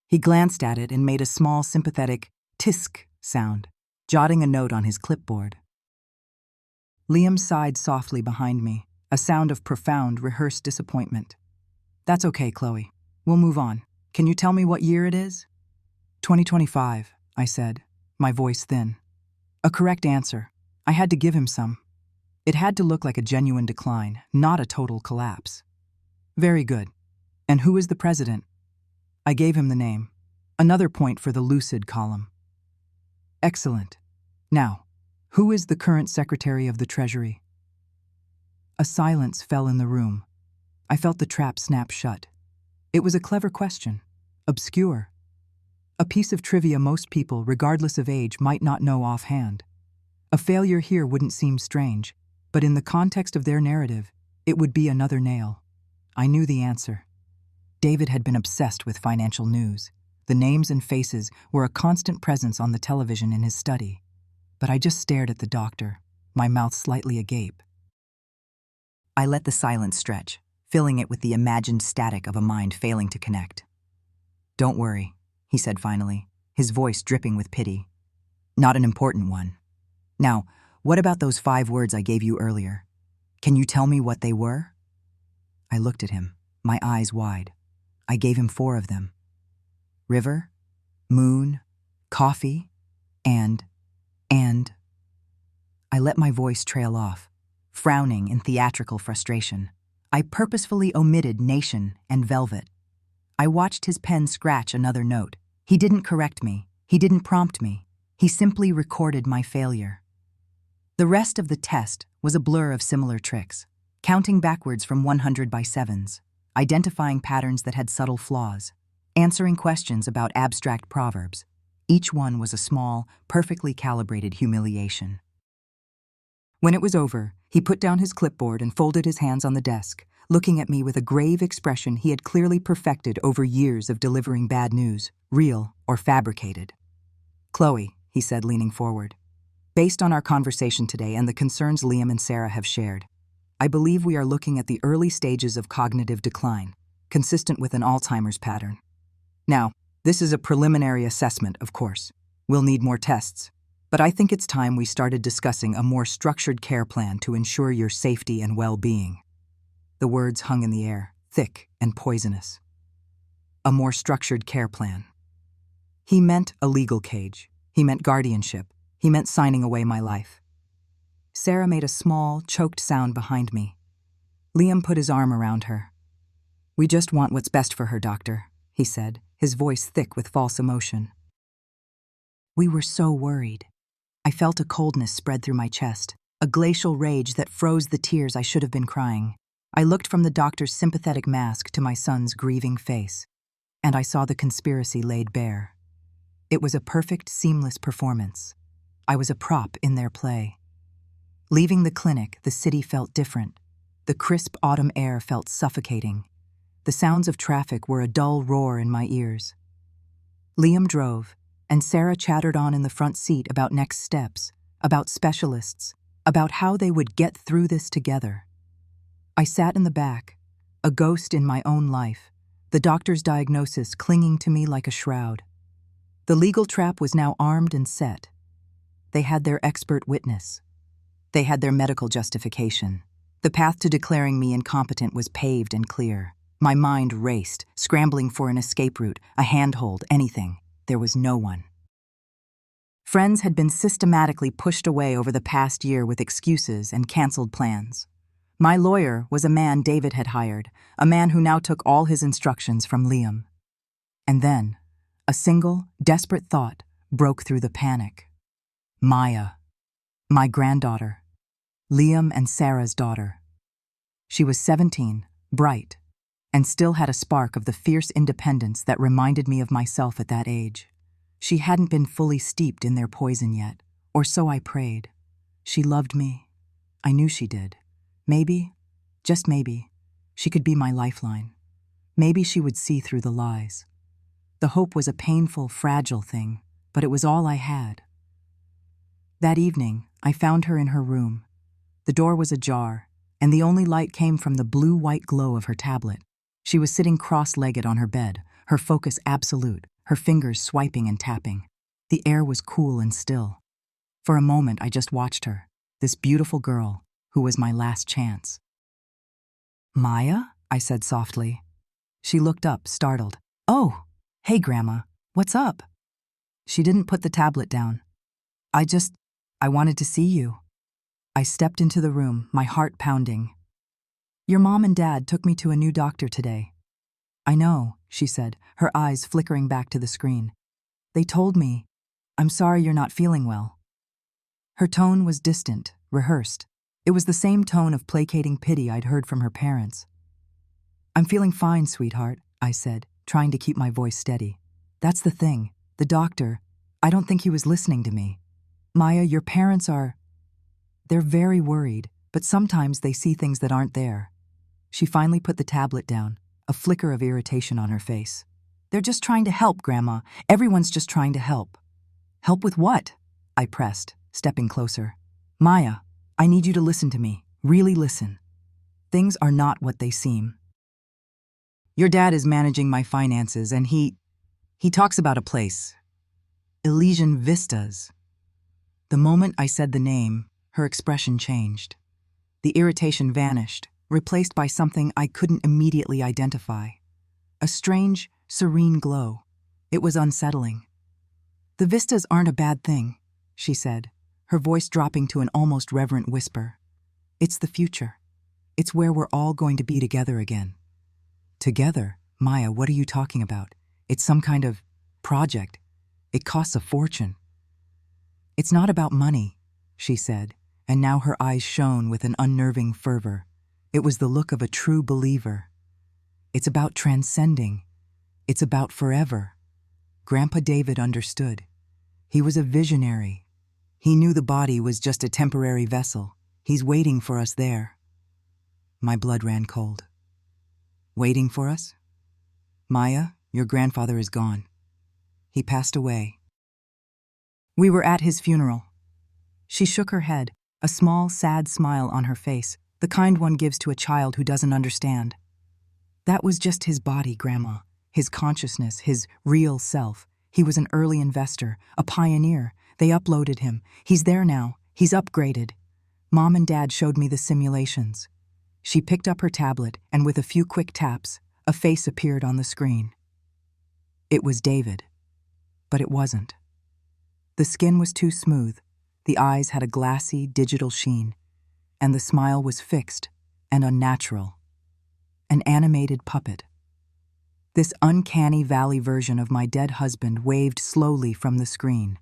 He glanced at it and made a small, sympathetic tisk sound, jotting a note on his clipboard. Liam sighed softly behind me, a sound of profound, rehearsed disappointment. That's okay, Chloe. We'll move on. Can you tell me what year it is? 2025, I said, my voice thin. A correct answer. I had to give him some. It had to look like a genuine decline, not a total collapse. Very good. And who is the president? I gave him the name. Another point for the lucid column. Excellent. Now, who is the current Secretary of the Treasury? A silence fell in the room. I felt the trap snap shut. It was a clever question. Obscure. A piece of trivia most people, regardless of age, might not know offhand. A failure here wouldn't seem strange, but in the context of their narrative, it would be another nail. I knew the answer. David had been obsessed with financial news. The names and faces were a constant presence on the television in his study. But I just stared at the doctor, my mouth slightly agape. I let the silence stretch, filling it with the imagined static of a mind failing to connect. Don't worry, he said finally, his voice dripping with pity. Not an important one. Now, what about those 5 words I gave you earlier? Can you tell me what they were? I looked at him, my eyes wide. I gave him 4 of them. River, moon, coffee, and... I let my voice trail off, frowning in theatrical frustration. I purposefully omitted nation and velvet. I watched his pen scratch another note. He didn't correct me. He didn't prompt me. He simply recorded my failure. The rest of the test was a blur of similar tricks, counting backwards from 100 by 7s, identifying patterns that had subtle flaws, answering questions about abstract proverbs. Each one was a small, perfectly calibrated humiliation. When it was over, he put down his clipboard and folded his hands on the desk, looking at me with a grave expression he had clearly perfected over years of delivering bad news, real or fabricated. Chloe, he said, leaning forward, based on our conversation today and the concerns Liam and Sarah have shared, I believe we are looking at the early stages of cognitive decline, consistent with an Alzheimer's pattern. Now, this is a preliminary assessment, of course. We'll need more tests. But I think it's time we started discussing a more structured care plan to ensure your safety and well-being. The words hung in the air, thick and poisonous. A more structured care plan. He meant a legal cage. He meant guardianship. He meant signing away my life. Sarah made a small, choked sound behind me. Liam put his arm around her. We just want what's best for her, doctor, he said, his voice thick with false emotion. We were so worried. I felt a coldness spread through my chest, a glacial rage that froze the tears I should have been crying. I looked from the doctor's sympathetic mask to my son's grieving face, and I saw the conspiracy laid bare. It was a perfect, seamless performance. I was a prop in their play. Leaving the clinic, the city felt different. The crisp autumn air felt suffocating. The sounds of traffic were a dull roar in my ears. Liam drove, and Sarah chattered on in the front seat about next steps, about specialists, about how they would get through this together. I sat in the back, a ghost in my own life, the doctor's diagnosis clinging to me like a shroud. The legal trap was now armed and set. They had their expert witness. They had their medical justification. The path to declaring me incompetent was paved and clear. My mind raced, scrambling for an escape route, a handhold, anything. There was no one. Friends had been systematically pushed away over the past year with excuses and canceled plans. My lawyer was a man David had hired, a man who now took all his instructions from Liam. And then, a single, desperate thought broke through the panic. Maya, my granddaughter, Liam and Sarah's daughter. She was 17, bright, and still had a spark of the fierce independence that reminded me of myself at that age. She hadn't been fully steeped in their poison yet, or so I prayed. She loved me. I knew she did. Maybe, Just maybe, she could be my lifeline. Maybe she would see through the lies. The hope was a painful, fragile thing, but it was all I had. That evening, I found her in her room. The door was ajar, and the only light came from the blue-white glow of her tablet. She was sitting cross-legged on her bed, her focus absolute, her fingers swiping and tapping. The air was cool and still. For a moment, I just watched her, this beautiful girl, who was my last chance. "Maya?" I said softly. She looked up, startled. "Oh, hey, Grandma, what's up?" She didn't put the tablet down. I wanted to see you." I stepped into the room, my heart pounding. "Your mom and dad took me to a new doctor today." "I know," she said, her eyes flickering back to the screen. "They told me, I'm sorry you're not feeling well." Her tone was distant, rehearsed. It was the same tone of placating pity I'd heard from her parents. "I'm feeling fine, sweetheart," I said, trying to keep my voice steady. "That's the thing. The doctor, I don't think he was listening to me. Maya, your parents they're very worried, but sometimes they see things that aren't there." She finally put the tablet down, a flicker of irritation on her face. "They're just trying to help, Grandma. Everyone's just trying to help." "Help with what?" I pressed, stepping closer. "Maya, I need you to listen to me. Really listen. Things are not what they seem. Your dad is managing my finances, and he talks about a place. Elysian Vistas." The moment I said the name, her expression changed. The irritation vanished, replaced by something I couldn't immediately identify. A strange, serene glow. It was unsettling. "The vistas aren't a bad thing," she said, her voice dropping to an almost reverent whisper. "It's the future. It's where we're all going to be together again." "Together? Maya, what are you talking about? It's some kind of project. It costs a fortune." "It's not about money," she said, and now her eyes shone with an unnerving fervor. It was the look of a true believer. "It's about transcending. It's about forever." Grandpa David understood. He was a visionary. He knew the body was just a temporary vessel. He's waiting for us there. My blood ran cold. "Waiting for us? Maya, your grandfather is gone. He passed away." We were at his funeral. She shook her head, a small, sad smile on her face, the kind one gives to a child who doesn't understand. "That was just his body, Grandma. His consciousness, his real self. He was an early investor, a pioneer. They uploaded him. He's there now. He's upgraded. Mom and Dad showed me the simulations." She picked up her tablet, and with a few quick taps, a face appeared on the screen. It was David. But it wasn't. The skin was too smooth, the eyes had a glassy, digital sheen, and the smile was fixed and unnatural. An animated puppet. This uncanny valley version of my dead husband waved slowly from the screen,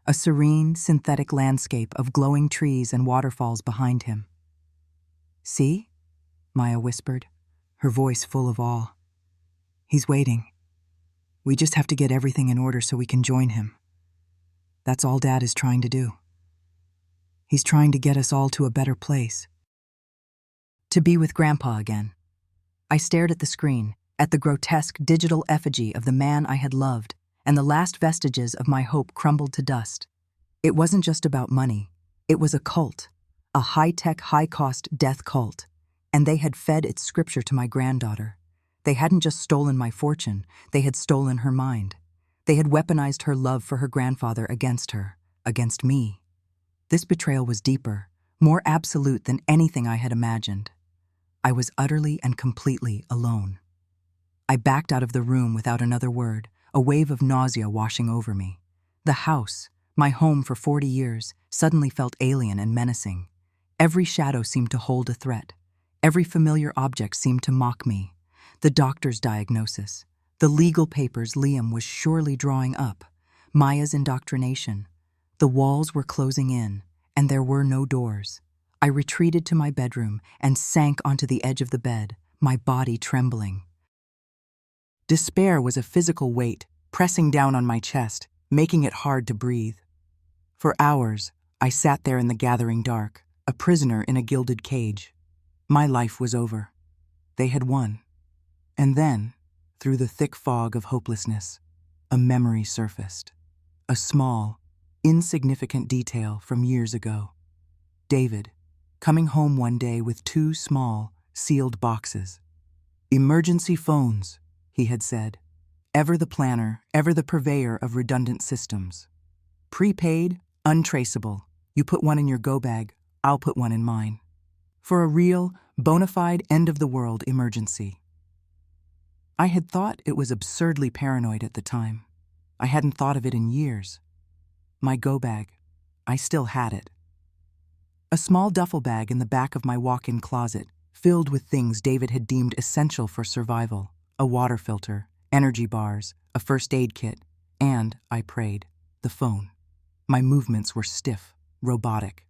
a serene, synthetic landscape of glowing trees and waterfalls behind him. "See?" Maya whispered, her voice full of awe. "He's waiting. We just have to get everything in order so we can join him. That's all Dad is trying to do. He's trying to get us all to a better place. To be with Grandpa again." I stared at the screen, at the grotesque digital effigy of the man I had loved, and the last vestiges of my hope crumbled to dust. It wasn't just about money. It was a cult, a high-tech, high-cost death cult, and they had fed its scripture to my granddaughter. They hadn't just stolen my fortune, they had stolen her mind. They had weaponized her love for her grandfather against her, against me. This betrayal was deeper, more absolute than anything I had imagined. I was utterly and completely alone. I backed out of the room without another word, a wave of nausea washing over me. The house, my home for 40 years, suddenly felt alien and menacing. Every shadow seemed to hold a threat. Every familiar object seemed to mock me. The doctor's diagnosis, the legal papers Liam was surely drawing up, Maya's indoctrination. The walls were closing in, and there were no doors. I retreated to my bedroom and sank onto the edge of the bed, my body trembling. Despair was a physical weight, pressing down on my chest, making it hard to breathe. For hours, I sat there in the gathering dark, a prisoner in a gilded cage. My life was over. They had won. And then, through the thick fog of hopelessness, a memory surfaced. A small, insignificant detail from years ago. David, coming home one day with 2 small, sealed boxes. "Emergency phones," he had said. "Ever the planner, ever the purveyor of redundant systems. Prepaid, untraceable. You put one in your go bag, I'll put one in mine. For a real, bona fide end-of-the-world emergency." I had thought it was absurdly paranoid at the time. I hadn't thought of it in years. My go bag. I still had it. A small duffel bag in the back of my walk-in closet, filled with things David had deemed essential for survival. A water filter, energy bars, a first aid kit, and, I prayed, the phone. My movements were stiff, robotic.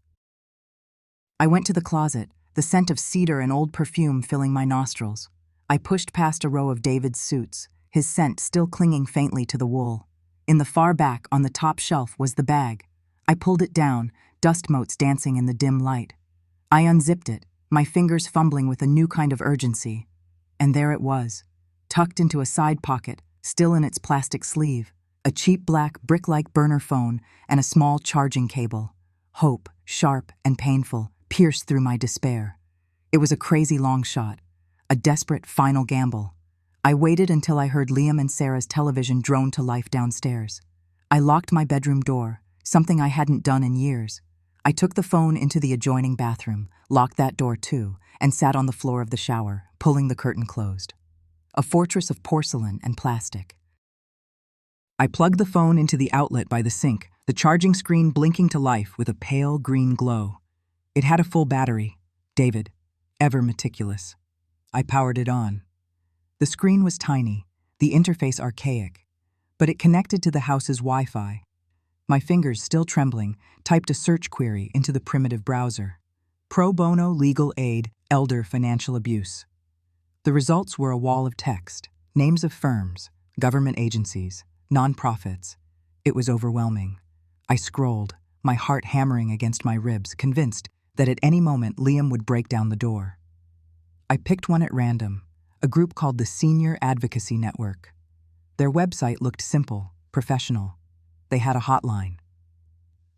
I went to the closet, the scent of cedar and old perfume filling my nostrils. I pushed past a row of David's suits, his scent still clinging faintly to the wool. In the far back, on the top shelf, was the bag. I pulled it down, dust motes dancing in the dim light. I unzipped it, my fingers fumbling with a new kind of urgency. And there it was, tucked into a side pocket, still in its plastic sleeve, a cheap black brick-like burner phone and a small charging cable. Hope, sharp and painful, pierced through my despair. It was a crazy long shot, a desperate final gamble. I waited until I heard Liam and Sarah's television drone to life downstairs. I locked my bedroom door, something I hadn't done in years. I took the phone into the adjoining bathroom, locked that door too, and sat on the floor of the shower, pulling the curtain closed. A fortress of porcelain and plastic. I plugged the phone into the outlet by the sink, the charging screen blinking to life with a pale green glow. It had a full battery. David, ever meticulous. I powered it on. The screen was tiny, the interface archaic, but it connected to the house's Wi-Fi. My fingers, still trembling, typed a search query into the primitive browser. Pro bono legal aid, elder financial abuse. The results were a wall of text, names of firms, government agencies, nonprofits. It was overwhelming. I scrolled, my heart hammering against my ribs, convinced that at any moment Liam would break down the door. I picked one at random, a group called the Senior Advocacy Network. Their website looked simple, professional. They had a hotline.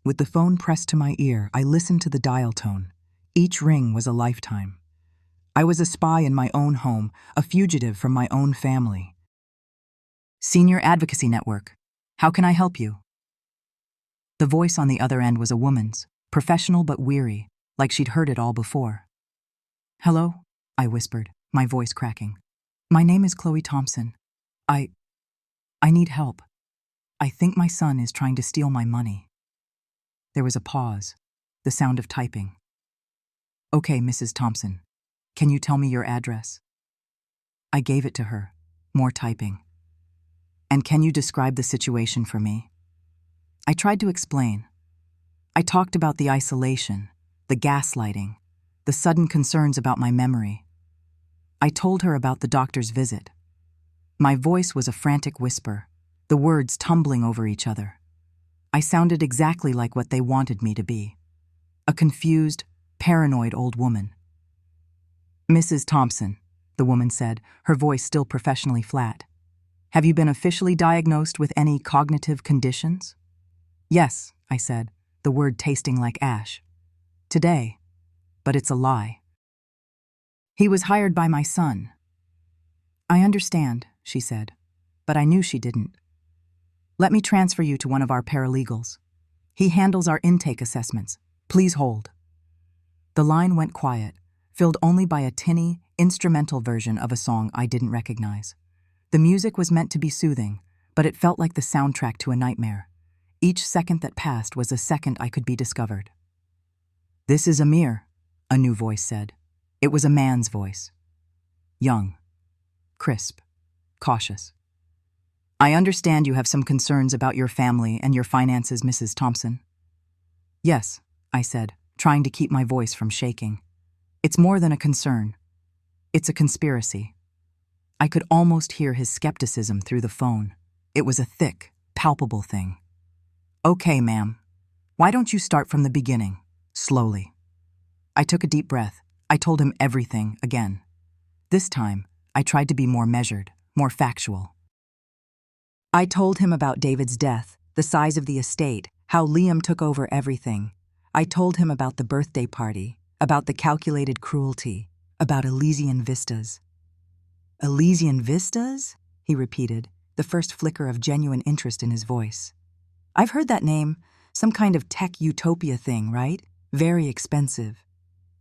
With the phone pressed to my ear, I listened to the dial tone. Each ring was a lifetime. I was a spy in my own home, a fugitive from my own family. Senior Advocacy Network. How can I help you? The voice on the other end was a woman's, professional but weary, like she'd heard it all before. "Hello?" I whispered, my voice cracking. "My name is Chloe Thompson. I need help. I think my son is trying to steal my money." There was a pause, the sound of typing. "Okay, Mrs. Thompson. Can you tell me your address?" I gave it to her, more typing. "And can you describe the situation for me?" I tried to explain. I talked about the isolation, the gaslighting, the sudden concerns about my memory. I told her about the doctor's visit. My voice was a frantic whisper, the words tumbling over each other. I sounded exactly like what they wanted me to be. A confused, paranoid old woman. "Mrs. Thompson," the woman said, her voice still professionally flat. "Have you been officially diagnosed with any cognitive conditions?" "Yes," I said, the word tasting like ash. "Today. But it's a lie. He was hired by my son." "I understand," she said, but I knew she didn't. "Let me transfer you to one of our paralegals. He handles our intake assessments. Please hold." The line went quiet, filled only by a tinny, instrumental version of a song I didn't recognize. The music was meant to be soothing, but it felt like the soundtrack to a nightmare. Each second that passed was a second I could be discovered. "This is Amir," a new voice said. It was a man's voice. Young, crisp, cautious. "I understand you have some concerns about your family and your finances, Mrs. Thompson." "Yes," I said, trying to keep my voice from shaking. "It's more than a concern. It's a conspiracy." I could almost hear his skepticism through the phone. It was a thick, palpable thing. "Okay, ma'am. Why don't you start from the beginning, slowly?" I took a deep breath, I told him everything again. This time, I tried to be more measured, more factual. I told him about David's death, the size of the estate, how Liam took over everything. I told him about the birthday party, about the calculated cruelty, about Elysian vistas. Elysian vistas? He repeated, the first flicker of genuine interest in his voice. I've heard that name, some kind of tech utopia thing, right? Very expensive.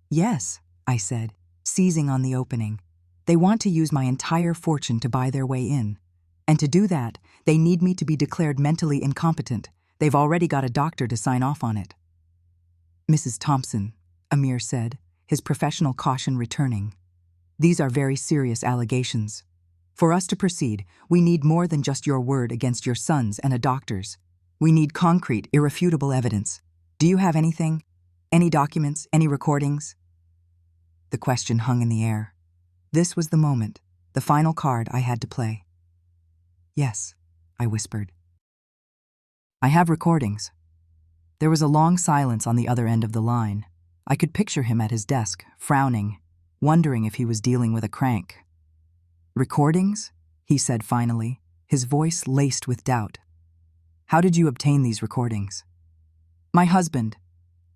Yes, I said, seizing on the opening. They want to use my entire fortune to buy their way in. And to do that, they need me to be declared mentally incompetent. They've already got a doctor to sign off on it. Mrs. Thompson, Amir said, his professional caution returning. These are very serious allegations. For us to proceed, we need more than just your word against your sons and a doctor's. We need concrete, irrefutable evidence. Do you have anything? Any documents? Any recordings? The question hung in the air. This was the moment, the final card I had to play. Yes, I whispered. I have recordings. There was a long silence on the other end of the line. I could picture him at his desk, frowning, wondering if he was dealing with a crank. Recordings? He said finally, his voice laced with doubt. How did you obtain these recordings? My husband.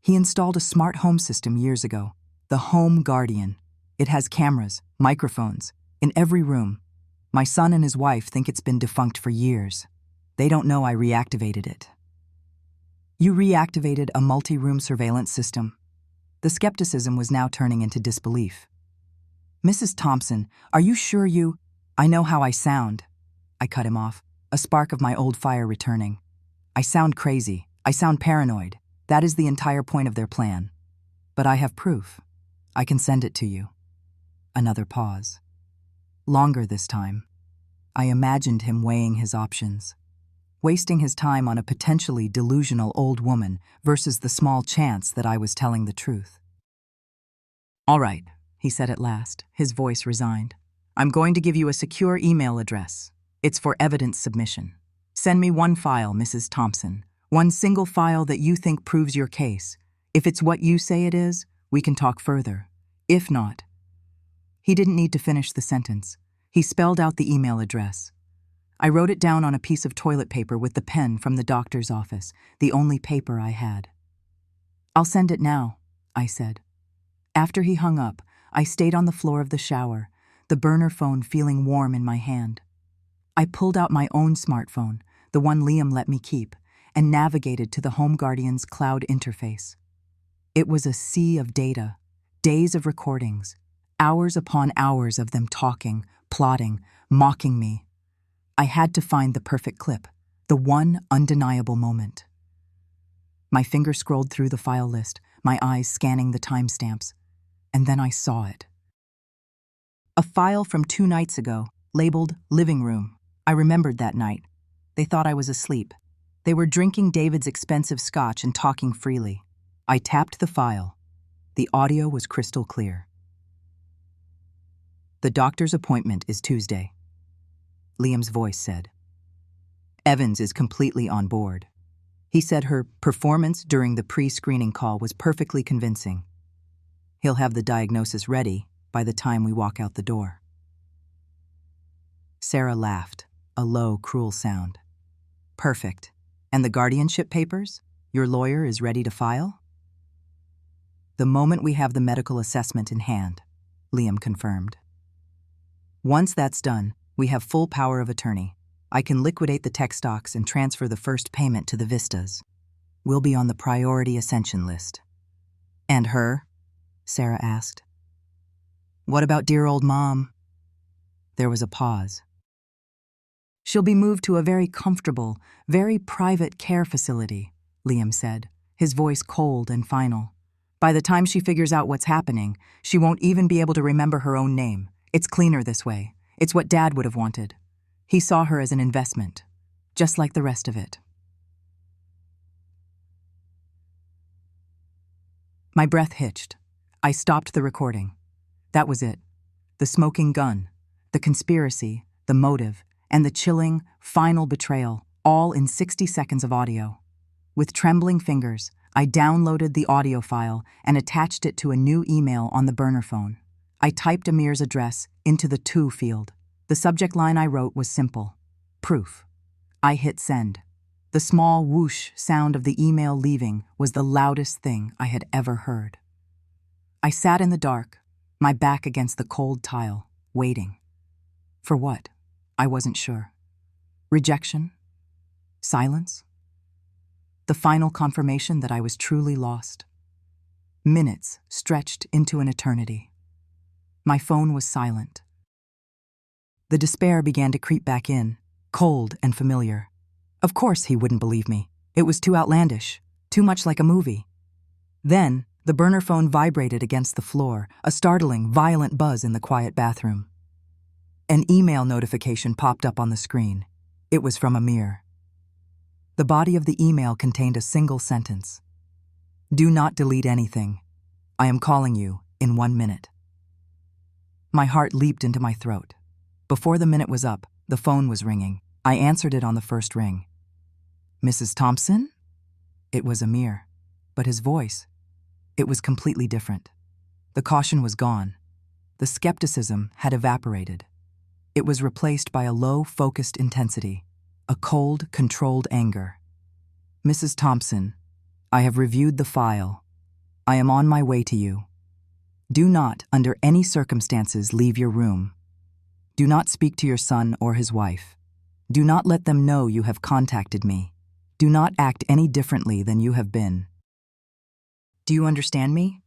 He installed a smart home system years ago, the Home Guardian. It has cameras, microphones, in every room. My son and his wife think it's been defunct for years. They don't know I reactivated it. You reactivated a multi-room surveillance system? The skepticism was now turning into disbelief. Mrs. Thompson, are you sure you— I know how I sound. I cut him off, a spark of my old fire returning. I sound crazy. I sound paranoid. That is the entire point of their plan. But I have proof. I can send it to you. Another pause. Longer this time. I imagined him weighing his options, wasting his time on a potentially delusional old woman versus the small chance that I was telling the truth. All right, he said at last, his voice resigned. I'm going to give you a secure email address. It's for evidence submission. Send me one file, Mrs. Thompson. One single file that you think proves your case. If it's what you say it is, we can talk further. If not— He didn't need to finish the sentence. He spelled out the email address. I wrote it down on a piece of toilet paper with the pen from the doctor's office, the only paper I had. I'll send it now, I said. After he hung up, I stayed on the floor of the shower, the burner phone feeling warm in my hand. I pulled out my own smartphone, the one Liam let me keep, and navigated to the Home Guardian's cloud interface. It was a sea of data, days of recordings, hours upon hours of them talking, plotting, mocking me. I had to find the perfect clip, the one undeniable moment. My finger scrolled through the file list, my eyes scanning the timestamps, and then I saw it. A file from 2 nights ago, labeled Living Room. I remembered that night. They thought I was asleep. They were drinking David's expensive scotch and talking freely. I tapped the file. The audio was crystal clear. The doctor's appointment is Tuesday, Liam's voice said. Evans is completely on board. He said her performance during the pre-screening call was perfectly convincing. He'll have the diagnosis ready by the time we walk out the door. Sarah laughed, a low, cruel sound. Perfect. And the guardianship papers? Your lawyer is ready to file? The moment we have the medical assessment in hand, Liam confirmed. Once that's done, we have full power of attorney. I can liquidate the tech stocks and transfer the first payment to the Vistas. We'll be on the priority ascension list. And her? Sarah asked. What about dear old Mom? There was a pause. She'll be moved to a very comfortable, very private care facility, Liam said, his voice cold and final. By the time she figures out what's happening, she won't even be able to remember her own name. It's cleaner this way. It's what Dad would have wanted. He saw her as an investment, just like the rest of it. My breath hitched. I stopped the recording. That was it. The smoking gun, the conspiracy, the motive, and the chilling, final betrayal, all in 60 seconds of audio. With trembling fingers, I downloaded the audio file and attached it to a new email on the burner phone. I typed Amir's address into the to field. The subject line I wrote was simple: proof. I hit send. The small whoosh sound of the email leaving was the loudest thing I had ever heard. I sat in the dark, my back against the cold tile, waiting. For what? I wasn't sure. Rejection? Silence? The final confirmation that I was truly lost. Minutes stretched into an eternity. My phone was silent. The despair began to creep back in, cold and familiar. Of course he wouldn't believe me. It was too outlandish, too much like a movie. Then, the burner phone vibrated against the floor, a startling, violent buzz in the quiet bathroom. An email notification popped up on the screen. It was from Amir. The body of the email contained a single sentence. Do not delete anything. I am calling you in 1 minute. My heart leaped into my throat. Before the minute was up, the phone was ringing. I answered it on the first ring. Mrs. Thompson? It was Amir, but his voice, it was completely different. The caution was gone. The skepticism had evaporated. It was replaced by a low, focused intensity, a cold, controlled anger. Mrs. Thompson, I have reviewed the file. I am on my way to you. Do not, under any circumstances, leave your room. Do not speak to your son or his wife. Do not let them know you have contacted me. Do not act any differently than you have been. Do you understand me?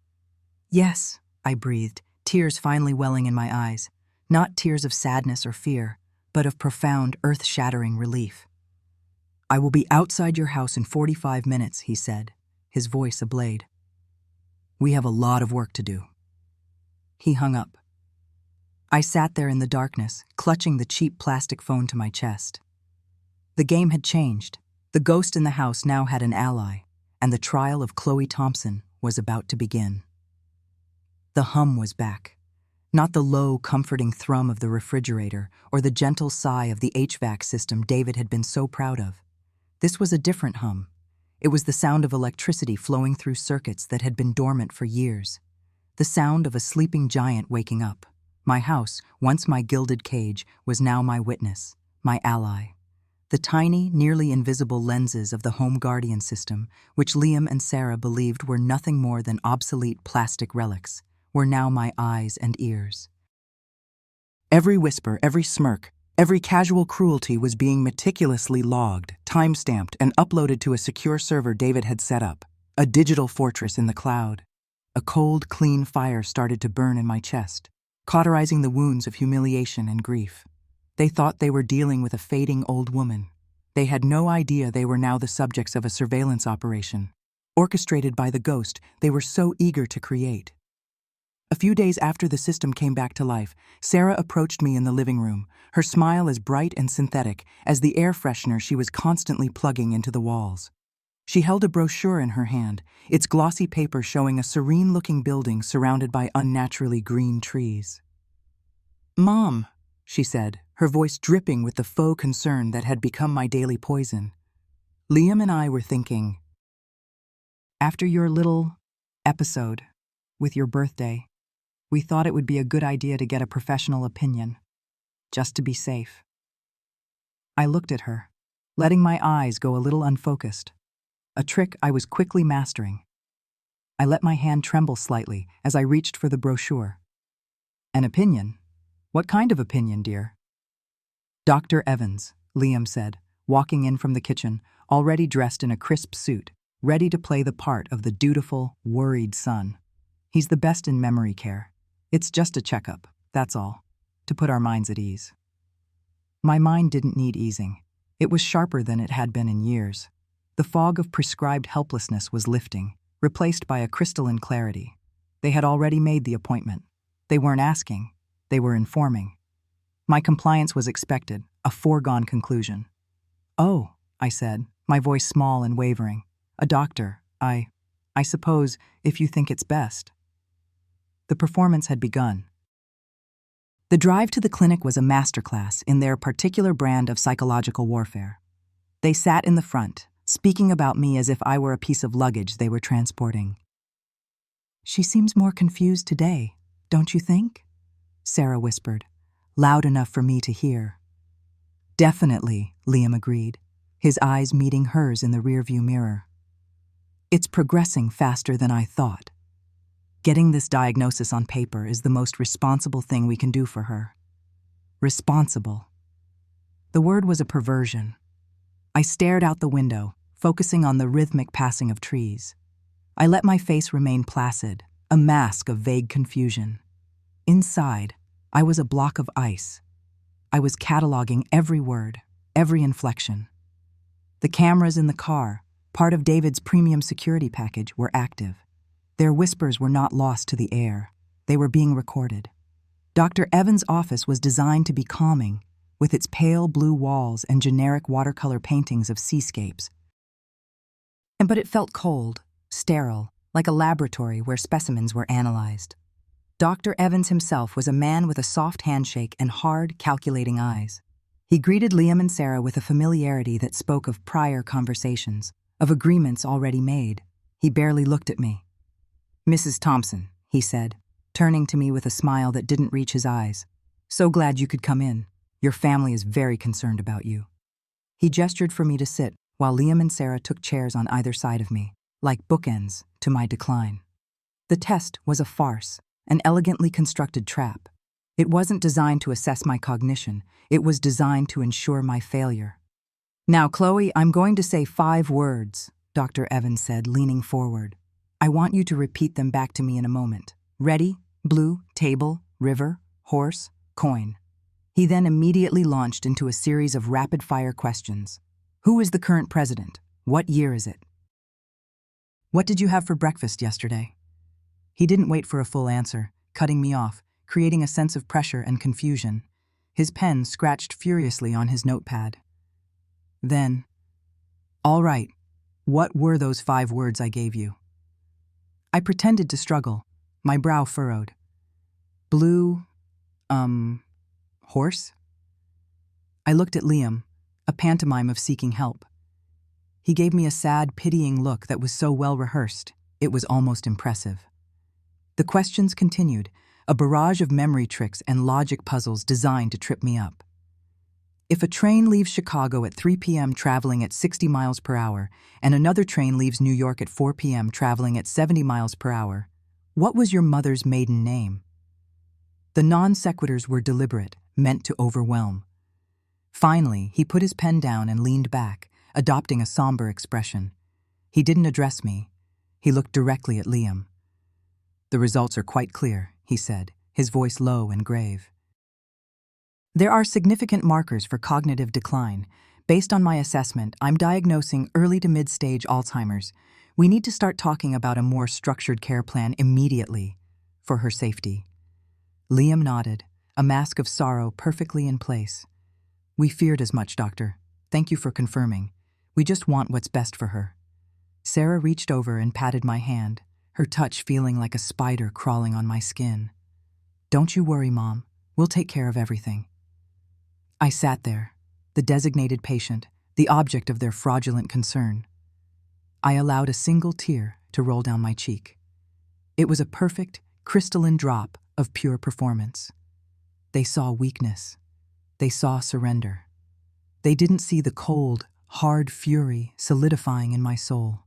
Yes, I breathed, tears finally welling in my eyes. Not tears of sadness or fear, but of profound, earth-shattering relief. I will be outside your house in 45 minutes, he said, his voice ablade. We have a lot of work to do. He hung up. I sat there in the darkness, clutching the cheap plastic phone to my chest. The game had changed. The ghost in the house now had an ally, and the trial of Chloe Thompson was about to begin. The hum was back. Not the low, comforting thrum of the refrigerator or the gentle sigh of the HVAC system David had been so proud of. This was a different hum. It was the sound of electricity flowing through circuits that had been dormant for years. The sound of a sleeping giant waking up. My house, once my gilded cage, was now my witness, my ally. The tiny, nearly invisible lenses of the home guardian system, which Liam and Sarah believed were nothing more than obsolete plastic relics, were now my eyes and ears. Every whisper, every smirk, every casual cruelty was being meticulously logged, time-stamped, and uploaded to a secure server David had set up, a digital fortress in the cloud. A cold, clean fire started to burn in my chest, cauterizing the wounds of humiliation and grief. They thought they were dealing with a fading old woman. They had no idea they were now the subjects of a surveillance operation, orchestrated by the ghost they were so eager to create. A few days after the system came back to life, Sarah approached me in the living room, her smile as bright and synthetic as the air freshener she was constantly plugging into the walls. She held a brochure in her hand, its glossy paper showing a serene-looking building surrounded by unnaturally green trees. "Mom," she said, her voice dripping with the faux concern that had become my daily poison. Liam and I were thinking, after your little episode with your birthday, we thought it would be a good idea to get a professional opinion, just to be safe. I looked at her, letting my eyes go a little unfocused, a trick I was quickly mastering. I let my hand tremble slightly as I reached for the brochure. An opinion? What kind of opinion, dear? Dr. Evans, Liam said, walking in from the kitchen, already dressed in a crisp suit, ready to play the part of the dutiful, worried son. He's the best in memory care. It's just a checkup, that's all, to put our minds at ease. My mind didn't need easing. It was sharper than it had been in years. The fog of prescribed helplessness was lifting, replaced by a crystalline clarity. They had already made the appointment. They weren't asking, they were informing. My compliance was expected, a foregone conclusion. "Oh," I said, my voice small and wavering. "A doctor, I suppose, if you think it's best." The performance had begun. The drive to the clinic was a masterclass in their particular brand of psychological warfare. They sat in the front, speaking about me as if I were a piece of luggage they were transporting. "She seems more confused today, don't you think?" Sarah whispered, loud enough for me to hear. "Definitely," Liam agreed, his eyes meeting hers in the rearview mirror. "It's progressing faster than I thought. Getting this diagnosis on paper is the most responsible thing we can do for her." Responsible. The word was a perversion. I stared out the window, focusing on the rhythmic passing of trees. I let my face remain placid, a mask of vague confusion. Inside, I was a block of ice. I was cataloging every word, every inflection. The cameras in the car, part of David's premium security package, were active. Their whispers were not lost to the air. They were being recorded. Dr. Evans' office was designed to be calming, with its pale blue walls and generic watercolor paintings of seascapes. But it felt cold, sterile, like a laboratory where specimens were analyzed. Dr. Evans himself was a man with a soft handshake and hard, calculating eyes. He greeted Liam and Sarah with a familiarity that spoke of prior conversations, of agreements already made. He barely looked at me. "Mrs. Thompson," he said, turning to me with a smile that didn't reach his eyes. "So glad you could come in. Your family is very concerned about you." He gestured for me to sit, while Liam and Sarah took chairs on either side of me, like bookends to my decline. The test was a farce, an elegantly constructed trap. It wasn't designed to assess my cognition. It was designed to ensure my failure. "Now, Chloe, I'm going to say 5 words," Dr. Evans said, leaning forward. "I want you to repeat them back to me in a moment. Ready? Blue, table, river, horse, coin." He then immediately launched into a series of rapid-fire questions. "Who is the current president? What year is it? What did you have for breakfast yesterday?" He didn't wait for a full answer, cutting me off, creating a sense of pressure and confusion. His pen scratched furiously on his notepad. Then, "All right, what were those 5 words I gave you?" I pretended to struggle, my brow furrowed. "Blue, horse?" I looked at Liam, a pantomime of seeking help. He gave me a sad, pitying look that was so well rehearsed, it was almost impressive. The questions continued, a barrage of memory tricks and logic puzzles designed to trip me up. If a train leaves Chicago at 3 p.m. traveling at 60 miles per hour, and another train leaves New York at 4 p.m. traveling at 70 miles per hour, what was your mother's maiden name? The non-sequiturs were deliberate, meant to overwhelm. Finally, he put his pen down and leaned back, adopting a somber expression. He didn't address me. He looked directly at Liam. "The results are quite clear," he said, his voice low and grave. "There are significant markers for cognitive decline. Based on my assessment, I'm diagnosing early to mid-stage Alzheimer's. We need to start talking about a more structured care plan immediately, for her safety." Liam nodded, a mask of sorrow perfectly in place. "We feared as much, Doctor. Thank you for confirming. We just want what's best for her." Sarah reached over and patted my hand, her touch feeling like a spider crawling on my skin. "Don't you worry, Mom. We'll take care of everything." I sat there, the designated patient, the object of their fraudulent concern. I allowed a single tear to roll down my cheek. It was a perfect, crystalline drop of pure performance. They saw weakness. They saw surrender. They didn't see the cold, hard fury solidifying in my soul.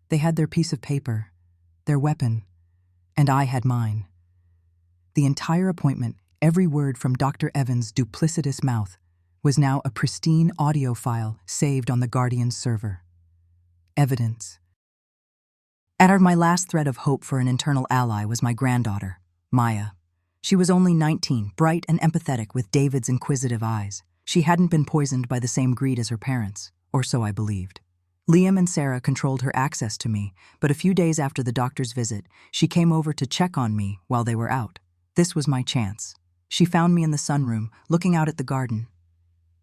They had their piece of paper, their weapon, and I had mine. The entire appointment, every word from Dr. Evans' duplicitous mouth, was now a pristine audio file saved on the Guardian's server. Evidence. At my last thread of hope for an internal ally was my granddaughter, Maya. She was only 19, bright and empathetic with David's inquisitive eyes. She hadn't been poisoned by the same greed as her parents, or so I believed. Liam and Sarah controlled her access to me, but a few days after the doctor's visit, she came over to check on me while they were out. This was my chance. She found me in the sunroom, looking out at the garden.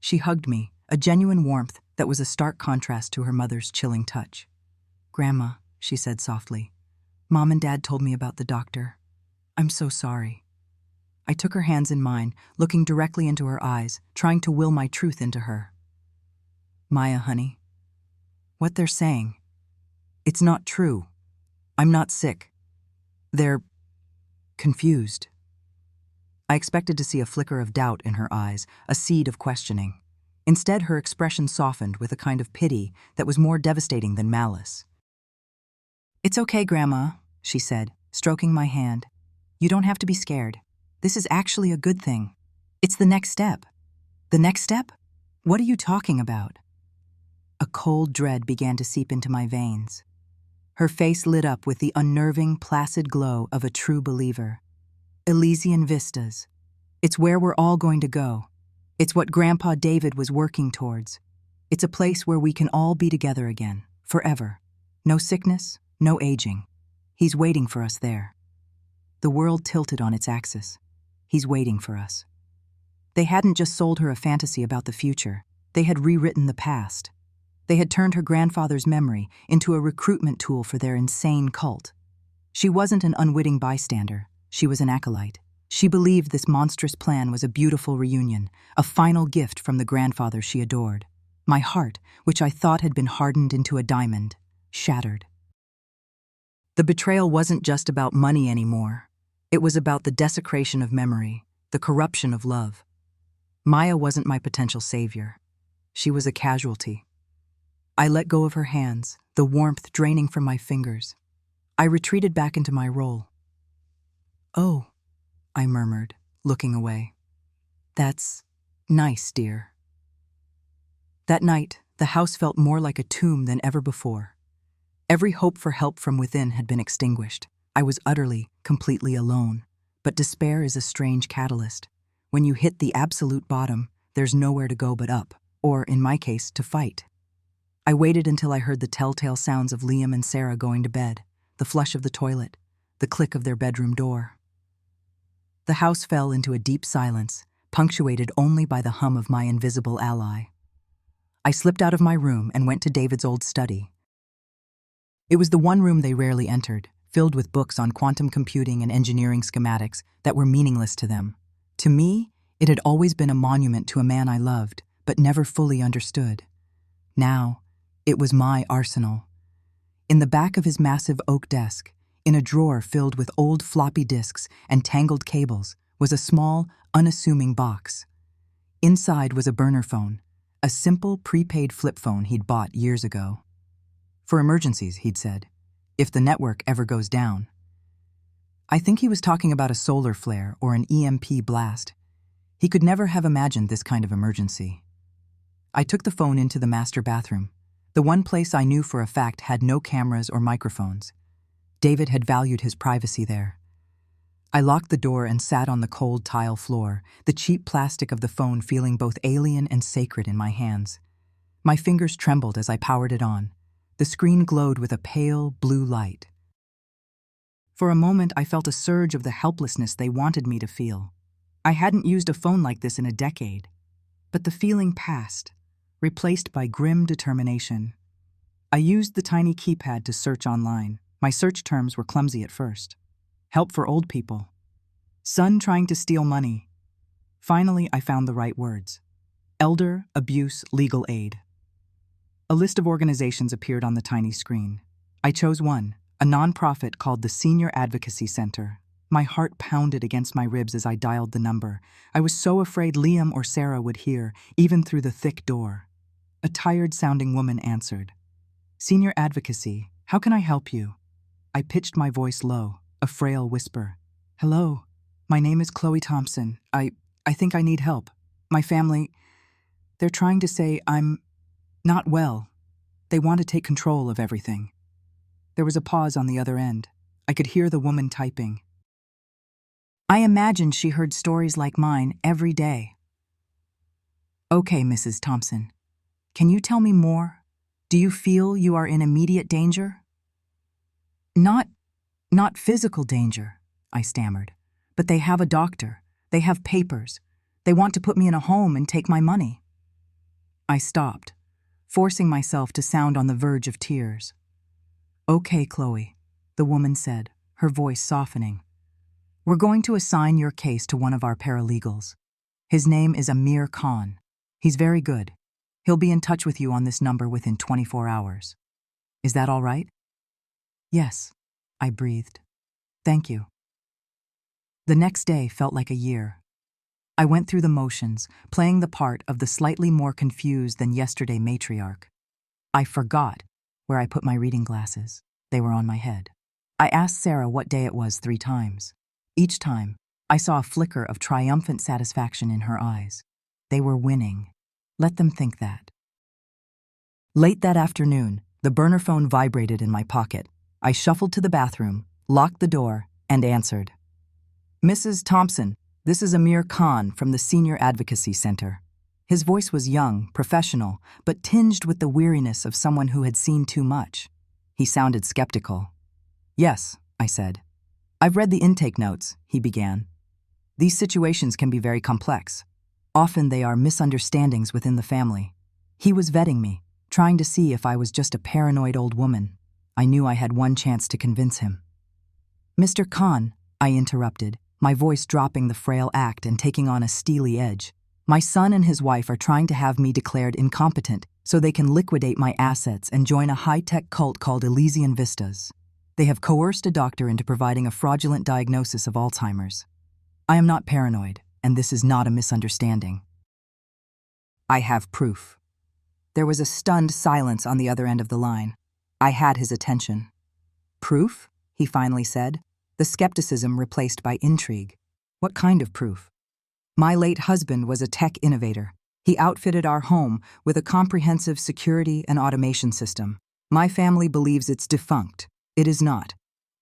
She hugged me, a genuine warmth that was a stark contrast to her mother's chilling touch. "Grandma," she said softly, "Mom and Dad told me about the doctor. I'm so sorry." I took her hands in mine, looking directly into her eyes, trying to will my truth into her. "Maya, honey, What they're saying. It's not true. I'm not sick. They're confused. I expected to see a flicker of doubt in her eyes, a seed of questioning. Instead, her expression softened with a kind of pity that was more devastating than malice. "It's okay, Grandma," she said, stroking my hand. "You don't have to be scared. This is actually a good thing. It's the next step." "The next step? What are you talking about?" A cold dread began to seep into my veins. Her face lit up with the unnerving, placid glow of a true believer. Elysian vistas. It's where we're all going to go. It's what Grandpa David was working towards. It's a place where we can all be together again, forever. No sickness, no aging. He's waiting for us there. The world tilted on its axis. He's waiting for us. They hadn't just sold her a fantasy about the future. They had rewritten the past. They had turned her grandfather's memory into a recruitment tool for their insane cult. She wasn't an unwitting bystander. She was an acolyte. She believed this monstrous plan was a beautiful reunion, a final gift from the grandfather she adored. My heart, which I thought had been hardened into a diamond, shattered. The betrayal wasn't just about money anymore. It was about the desecration of memory, the corruption of love. Maya wasn't my potential savior. She was a casualty. I let go of her hands, the warmth draining from my fingers. I retreated back into my role. "Oh," I murmured, looking away. "That's nice, dear." That night, the house felt more like a tomb than ever before. Every hope for help from within had been extinguished. I was utterly, completely alone. But despair is a strange catalyst. When you hit the absolute bottom, there's nowhere to go but up, or, in my case, to fight. I waited until I heard the telltale sounds of Liam and Sarah going to bed, the flush of the toilet, the click of their bedroom door. The house fell into a deep silence, punctuated only by the hum of my invisible ally. I slipped out of my room and went to David's old study. It was the one room they rarely entered, filled with books on quantum computing and engineering schematics that were meaningless to them. To me, it had always been a monument to a man I loved, but never fully understood. Now, it was my arsenal. In the back of his massive oak desk, in a drawer filled with old floppy disks and tangled cables, was a small, unassuming box. Inside was a burner phone, a simple prepaid flip phone he'd bought years ago. For emergencies, he'd said, if the network ever goes down. I think he was talking about a solar flare or an EMP blast. He could never have imagined this kind of emergency. I took the phone into the master bathroom, the one place I knew for a fact had no cameras or microphones. David had valued his privacy there. I locked the door and sat on the cold tile floor, the cheap plastic of the phone feeling both alien and sacred in my hands. My fingers trembled as I powered it on. The screen glowed with a pale, blue light. For a moment, I felt a surge of the helplessness they wanted me to feel. I hadn't used a phone like this in a decade. But the feeling passed, replaced by grim determination. I used the tiny keypad to search online. My search terms were clumsy at first. Help for old people. Son trying to steal money. Finally, I found the right words. Elder Abuse Legal Aid. A list of organizations appeared on the tiny screen. I chose one, a nonprofit called the Senior Advocacy Center. My heart pounded against my ribs as I dialed the number. I was so afraid Liam or Sarah would hear, even through the thick door. A tired-sounding woman answered. Senior Advocacy, how can I help you? I pitched my voice low, a frail whisper. Hello, my name is Chloe Thompson. I think I need help. My family, they're trying to say I'm not well. They want to take control of everything. There was a pause on the other end. I could hear the woman typing. I imagined she heard stories like mine every day. Okay, Mrs. Thompson. Can you tell me more? Do you feel you are in immediate danger? Not physical danger, I stammered. But they have a doctor. They have papers. They want to put me in a home and take my money. I stopped, forcing myself to sound on the verge of tears. Okay, Chloe, the woman said, her voice softening. We're going to assign your case to one of our paralegals. His name is Amir Khan. He's very good. He'll be in touch with you on this number within 24 hours. Is that all right? Yes, I breathed. Thank you. The next day felt like a year. I went through the motions, playing the part of the slightly more confused than yesterday matriarch. I forgot where I put my reading glasses. They were on my head. I asked Sarah what day it was 3 times. Each time, I saw a flicker of triumphant satisfaction in her eyes. They were winning. Let them think that. Late that afternoon, the burner phone vibrated in my pocket. I shuffled to the bathroom, locked the door, and answered. Mrs. Thompson, this is Amir Khan from the Senior Advocacy Center. His voice was young, professional, but tinged with the weariness of someone who had seen too much. He sounded skeptical. Yes, I said. I've read the intake notes, he began. These situations can be very complex. Often they are misunderstandings within the family. He was vetting me, trying to see if I was just a paranoid old woman. I knew I had one chance to convince him. Mr. Khan, I interrupted, my voice dropping the frail act and taking on a steely edge. My son and his wife are trying to have me declared incompetent so they can liquidate my assets and join a high-tech cult called Elysian Vistas. They have coerced a doctor into providing a fraudulent diagnosis of Alzheimer's. I am not paranoid, and this is not a misunderstanding. I have proof. There was a stunned silence on the other end of the line. I had his attention. Proof? He finally said, the skepticism replaced by intrigue. What kind of proof? My late husband was a tech innovator. He outfitted our home with a comprehensive security and automation system. My family believes it's defunct. It is not.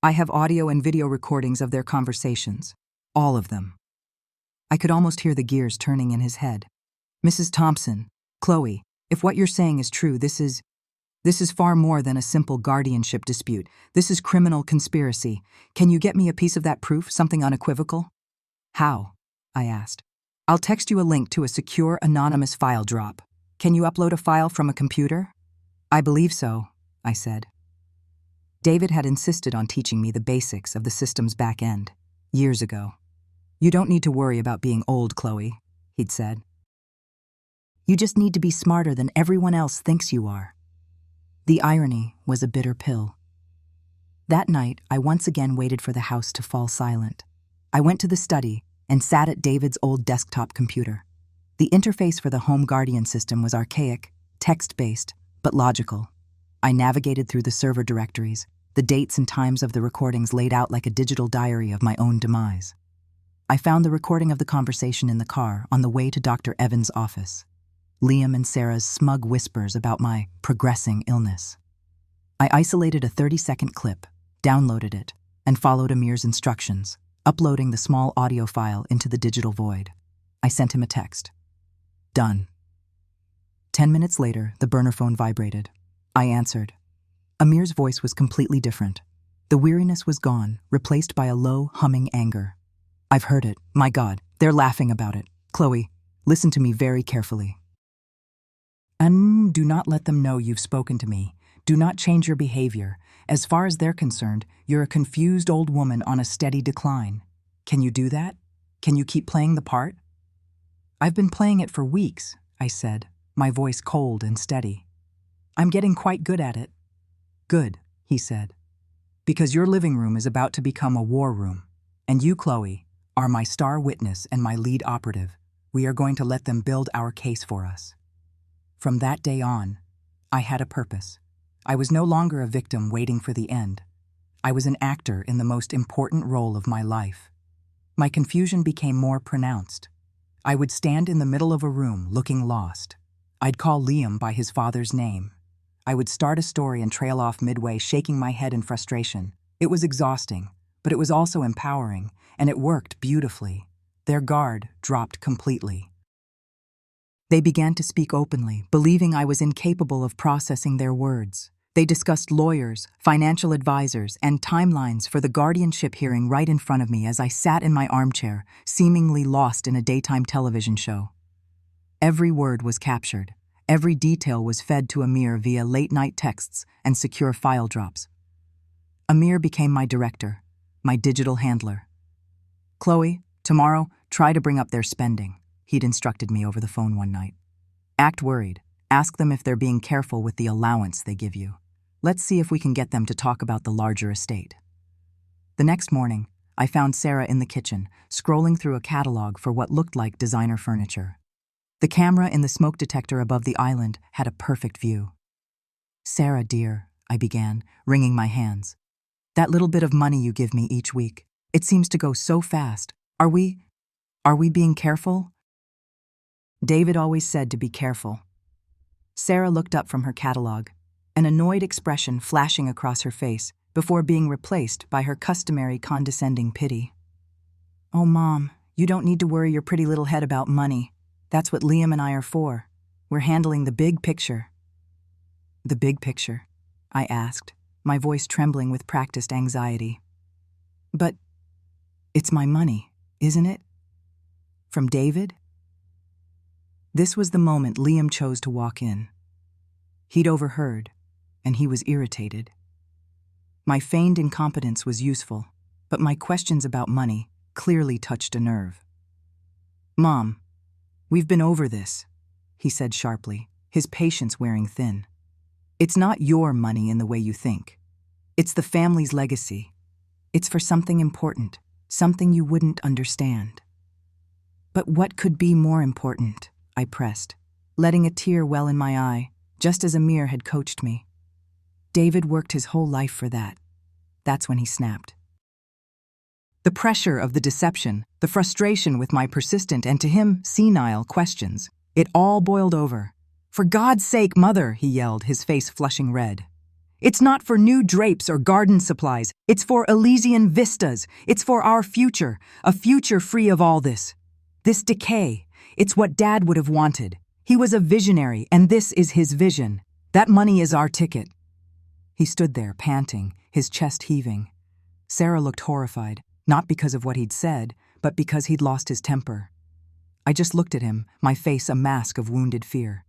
I have audio and video recordings of their conversations. All of them. I could almost hear the gears turning in his head. Mrs. Thompson, Chloe, if what you're saying is true, this is far more than a simple guardianship dispute. This is criminal conspiracy. Can you get me a piece of that proof, something unequivocal? How? I asked. I'll text you a link to a secure, anonymous file drop. Can you upload a file from a computer? I believe so, I said. David had insisted on teaching me the basics of the system's back end, years ago. You don't need to worry about being old, Chloe, he'd said. You just need to be smarter than everyone else thinks you are. The irony was a bitter pill. That night, I once again waited for the house to fall silent. I went to the study and sat at David's old desktop computer. The interface for the home guardian system was archaic, text-based, but logical. I navigated through the server directories, the dates and times of the recordings laid out like a digital diary of my own demise. I found the recording of the conversation in the car on the way to Dr. Evans' office. Liam and Sarah's smug whispers about my progressing illness. I isolated a 30-second clip, downloaded it, and followed Amir's instructions, uploading the small audio file into the digital void. I sent him a text. Done. 10 minutes later, the burner phone vibrated. I answered. Amir's voice was completely different. The weariness was gone, replaced by a low, humming anger. I've heard it. My God, they're laughing about it. Chloe, listen to me very carefully. And do not let them know you've spoken to me. Do not change your behavior. As far as they're concerned, you're a confused old woman on a steady decline. Can you do that? Can you keep playing the part? I've been playing it for weeks, I said, my voice cold and steady. I'm getting quite good at it. Good, he said, because your living room is about to become a war room, and you, Chloe, are my star witness and my lead operative. We are going to let them build our case for us. From that day on, I had a purpose. I was no longer a victim waiting for the end. I was an actor in the most important role of my life. My confusion became more pronounced. I would stand in the middle of a room looking lost. I'd call Liam by his father's name. I would start a story and trail off midway, shaking my head in frustration. It was exhausting, but it was also empowering, and it worked beautifully. Their guard dropped completely. They began to speak openly, believing I was incapable of processing their words. They discussed lawyers, financial advisors, and timelines for the guardianship hearing right in front of me as I sat in my armchair, seemingly lost in a daytime television show. Every word was captured. Every detail was fed to Amir via late-night texts and secure file drops. Amir became my director, my digital handler. Chloe, tomorrow, try to bring up their spending, he'd instructed me over the phone one night. Act worried, Ask them if they're being careful with the allowance they give you. Let's see if we can get them to talk about the larger estate. The next morning, I found Sarah in the kitchen, scrolling through a catalog for what looked like designer furniture. The camera in the smoke detector above the island had a perfect view. "Sarah, dear," I began, wringing my hands. "That little bit of money you give me each week, it seems to go so fast. Are we being careful?" David always said to be careful. Sarah looked up from her catalog, an annoyed expression flashing across her face before being replaced by her customary condescending pity. "Oh, Mom, you don't need to worry your pretty little head about money. That's what Liam and I are for. We're handling the big picture." "The big picture?" I asked, my voice trembling with practiced anxiety. "But it's my money, isn't it? From David?" This was the moment Liam chose to walk in. He'd overheard, and he was irritated. My feigned incompetence was useful, but my questions about money clearly touched a nerve. "Mom, we've been over this," he said sharply, his patience wearing thin. "It's not your money in the way you think. It's the family's legacy. It's for something important, something you wouldn't understand." "But what could be more important?" I pressed, letting a tear well in my eye, just as Amir had coached me. "David worked his whole life for that." That's when he snapped. The pressure of the deception, the frustration with my persistent and to him senile questions, it all boiled over. "For God's sake, Mother," he yelled, his face flushing red. "It's not for new drapes or garden supplies. It's for Elysian vistas. It's for our future, a future free of all this. This decay, it's what Dad would have wanted. He was a visionary, and this is his vision. That money is our ticket." He stood there, panting, his chest heaving. Sarah looked horrified, not because of what he'd said, but because he'd lost his temper. I just looked at him, my face a mask of wounded fear.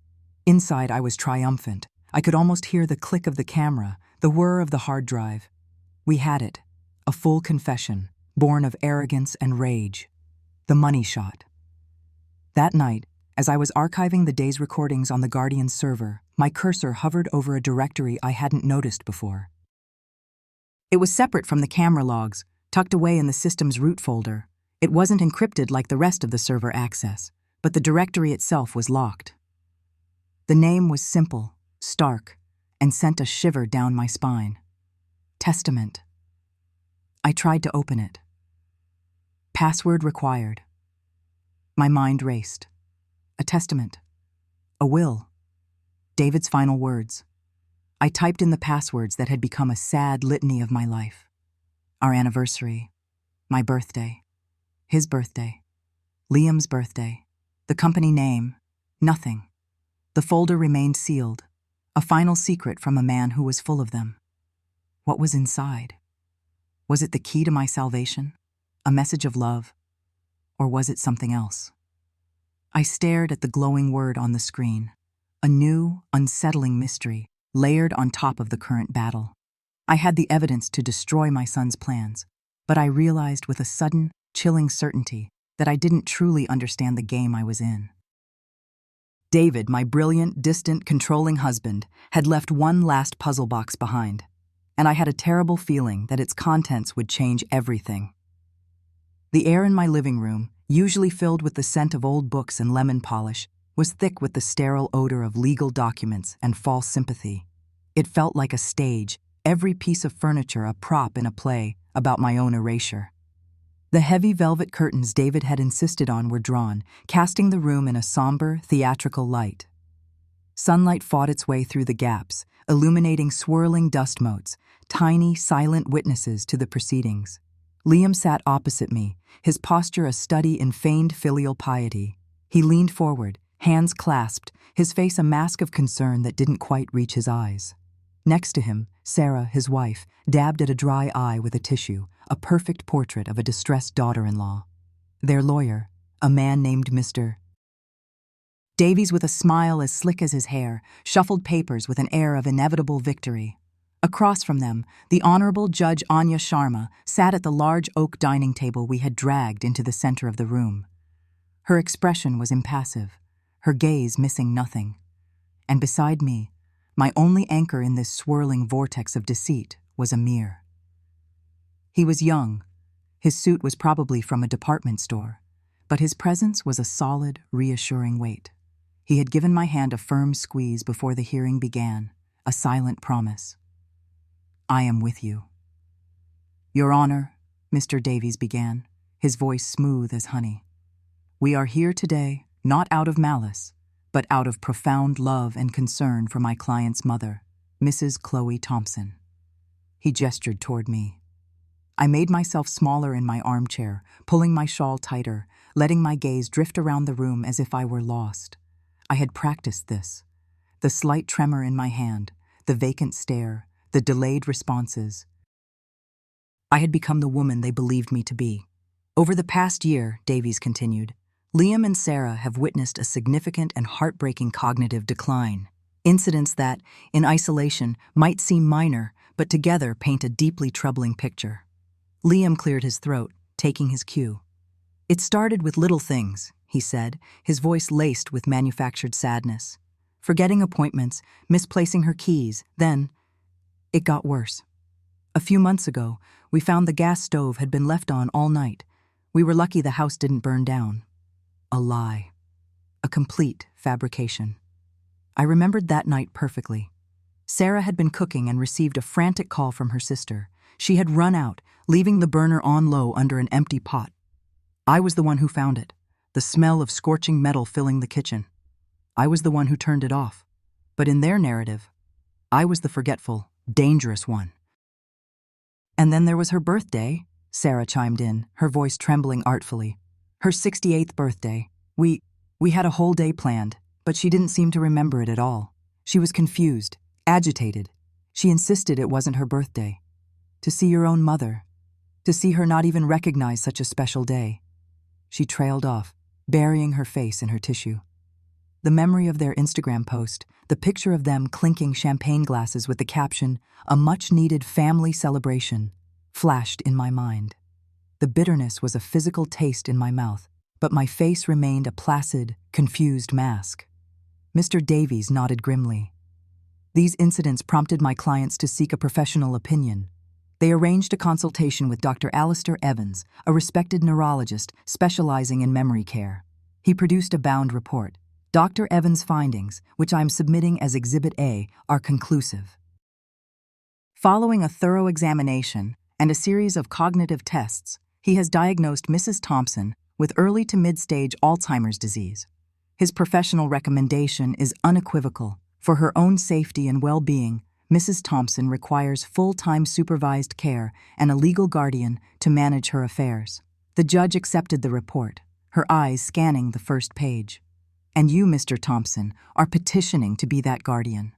Inside, I was triumphant. I could almost hear the click of the camera, the whir of the hard drive. We had it, a full confession, born of arrogance and rage. The money shot. That night, as I was archiving the day's recordings on the Guardian's server, my cursor hovered over a directory I hadn't noticed before. It was separate from the camera logs, tucked away in the system's root folder. It wasn't encrypted like the rest of the server access, but the directory itself was locked. The name was simple, stark, and sent a shiver down my spine. Testament. I tried to open it. Password required. My mind raced. A testament. A will. David's final words. I typed in the passwords that had become a sad litany of my life. Our anniversary. My birthday. His birthday. Liam's birthday. The company name. Nothing. The folder remained sealed. A final secret from a man who was full of them. What was inside? Was it the key to my salvation? A message of love? Or was it something else? I stared at the glowing word on the screen. A new, unsettling mystery, layered on top of the current battle. I had the evidence to destroy my son's plans, but I realized with a sudden, chilling certainty that I didn't truly understand the game I was in. David, my brilliant, distant, controlling husband, had left one last puzzle box behind, and I had a terrible feeling that its contents would change everything. The air in my living room, usually filled with the scent of old books and lemon polish, was thick with the sterile odor of legal documents and false sympathy. It felt like a stage, every piece of furniture a prop in a play about my own erasure. The heavy velvet curtains David had insisted on were drawn, casting the room in a somber, theatrical light. Sunlight fought its way through the gaps, illuminating swirling dust motes, tiny, silent witnesses to the proceedings. Liam sat opposite me, his posture a study in feigned filial piety. He leaned forward, hands clasped, his face a mask of concern that didn't quite reach his eyes. Next to him, Sarah, his wife, dabbed at a dry eye with a tissue, a perfect portrait of a distressed daughter-in-law. Their lawyer, a man named Mr. Davies, with a smile as slick as his hair, shuffled papers with an air of inevitable victory. Across from them, the Honorable Judge Anya Sharma sat at the large oak dining table we had dragged into the center of the room. Her expression was impassive, her gaze missing nothing. and beside me, my only anchor in this swirling vortex of deceit, was Amir. He was young. His suit was probably from a department store, but his presence was a solid, reassuring weight. He had given my hand a firm squeeze before the hearing began, a silent promise. "I am with you." "Your Honor," Mr. Davies began, his voice smooth as honey. "We are here today, not out of malice, but out of profound love and concern for my client's mother, Mrs. Chloe Thompson." He gestured toward me. I made myself smaller in my armchair, pulling my shawl tighter, letting my gaze drift around the room as if I were lost. I had practiced this. The slight tremor in my hand, the vacant stare, the delayed responses. I had become the woman they believed me to be. Over the past year, Davies continued, Liam and Sarah have witnessed a significant and heartbreaking cognitive decline. Incidents that, in isolation, might seem minor, but together paint a deeply troubling picture. Liam cleared his throat, taking his cue. "It started with little things," he said, his voice laced with manufactured sadness. "Forgetting appointments, misplacing her keys, then it got worse. A few months ago, we found the gas stove had been left on all night. We were lucky the house didn't burn down. A lie. A complete fabrication. I remembered that night perfectly. Sarah had been cooking and received a frantic call from her sister. She had run out, leaving the burner on low under an empty pot. I was the one who found it, the smell of scorching metal filling the kitchen. I was the one who turned it off. But in their narrative, I was the forgetful, dangerous one." "And then there was her birthday," Sarah chimed in, her voice trembling artfully. "Her 68th birthday. We had a whole day planned, but she didn't seem to remember it at all. She was confused, agitated. She insisted it wasn't her birthday. To see your own mother, to see her not even recognize such a special day." She trailed off, burying her face in her tissue. The memory of their Instagram post, the picture of them clinking champagne glasses with the caption, "A much-needed family celebration," flashed in my mind. The bitterness was a physical taste in my mouth, but my face remained a placid, confused mask. Mr. Davies nodded grimly. "These incidents prompted my clients to seek a professional opinion. They arranged a consultation with Dr. Alistair Evans, a respected neurologist specializing in memory care. He produced a bound report. Dr. Evans' findings, which I am submitting as Exhibit A, are conclusive. Following a thorough examination and a series of cognitive tests, he has diagnosed Mrs. Thompson with early to mid-stage Alzheimer's disease. His professional recommendation is unequivocal. For her own safety and well-being, Mrs. Thompson requires full-time supervised care and a legal guardian to manage her affairs. The judge accepted the report, her eyes scanning the first page. "And you, Mr. Thompson, are petitioning to be that guardian."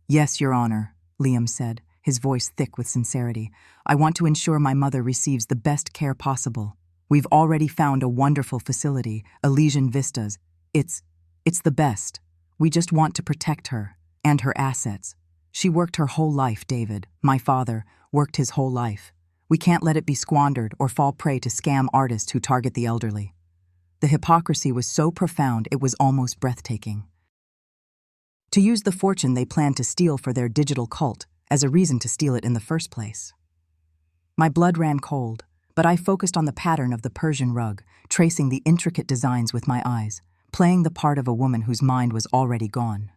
"Yes, Your Honor," Liam said, his voice thick with sincerity. "I want to ensure my mother receives the best care possible. We've already found a wonderful facility, Elysian Vistas. It's the best. We just want to protect her and her assets. She worked her whole life, David, my father, worked his whole life. We can't let it be squandered or fall prey to scam artists who target the elderly." The hypocrisy was so profound it was almost breathtaking. To use the fortune they planned to steal for their digital cult as a reason to steal it in the first place. My blood ran cold, but I focused on the pattern of the Persian rug, tracing the intricate designs with my eyes, playing the part of a woman whose mind was already gone.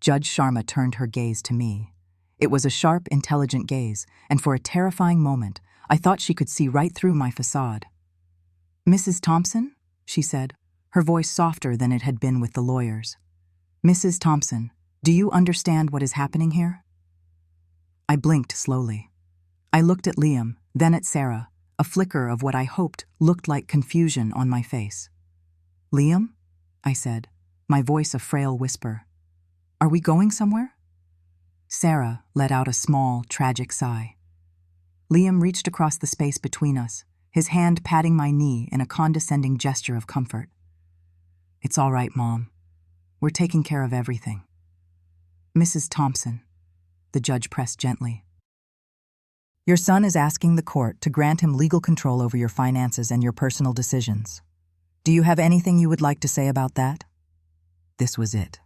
Judge Sharma turned her gaze to me. It was a sharp, intelligent gaze, and for a terrifying moment, I thought she could see right through my facade. "Mrs. Thompson?" she said, her voice softer than it had been with the lawyers. "Mrs. Thompson, do you understand what is happening here?" I blinked slowly. I looked at Liam, then at Sarah, a flicker of what I hoped looked like confusion on my face. "Liam?" I said, my voice a frail whisper. "Are we going somewhere?" Sarah let out a small, tragic sigh. Liam reached across the space between us, his hand patting my knee in a condescending gesture of comfort. "It's all right, Mom. We're taking care of everything." "Mrs. Thompson," the judge pressed gently. "Your son is asking the court to grant him legal control over your finances and your personal decisions. Do you have anything you would like to say about that?" This was it.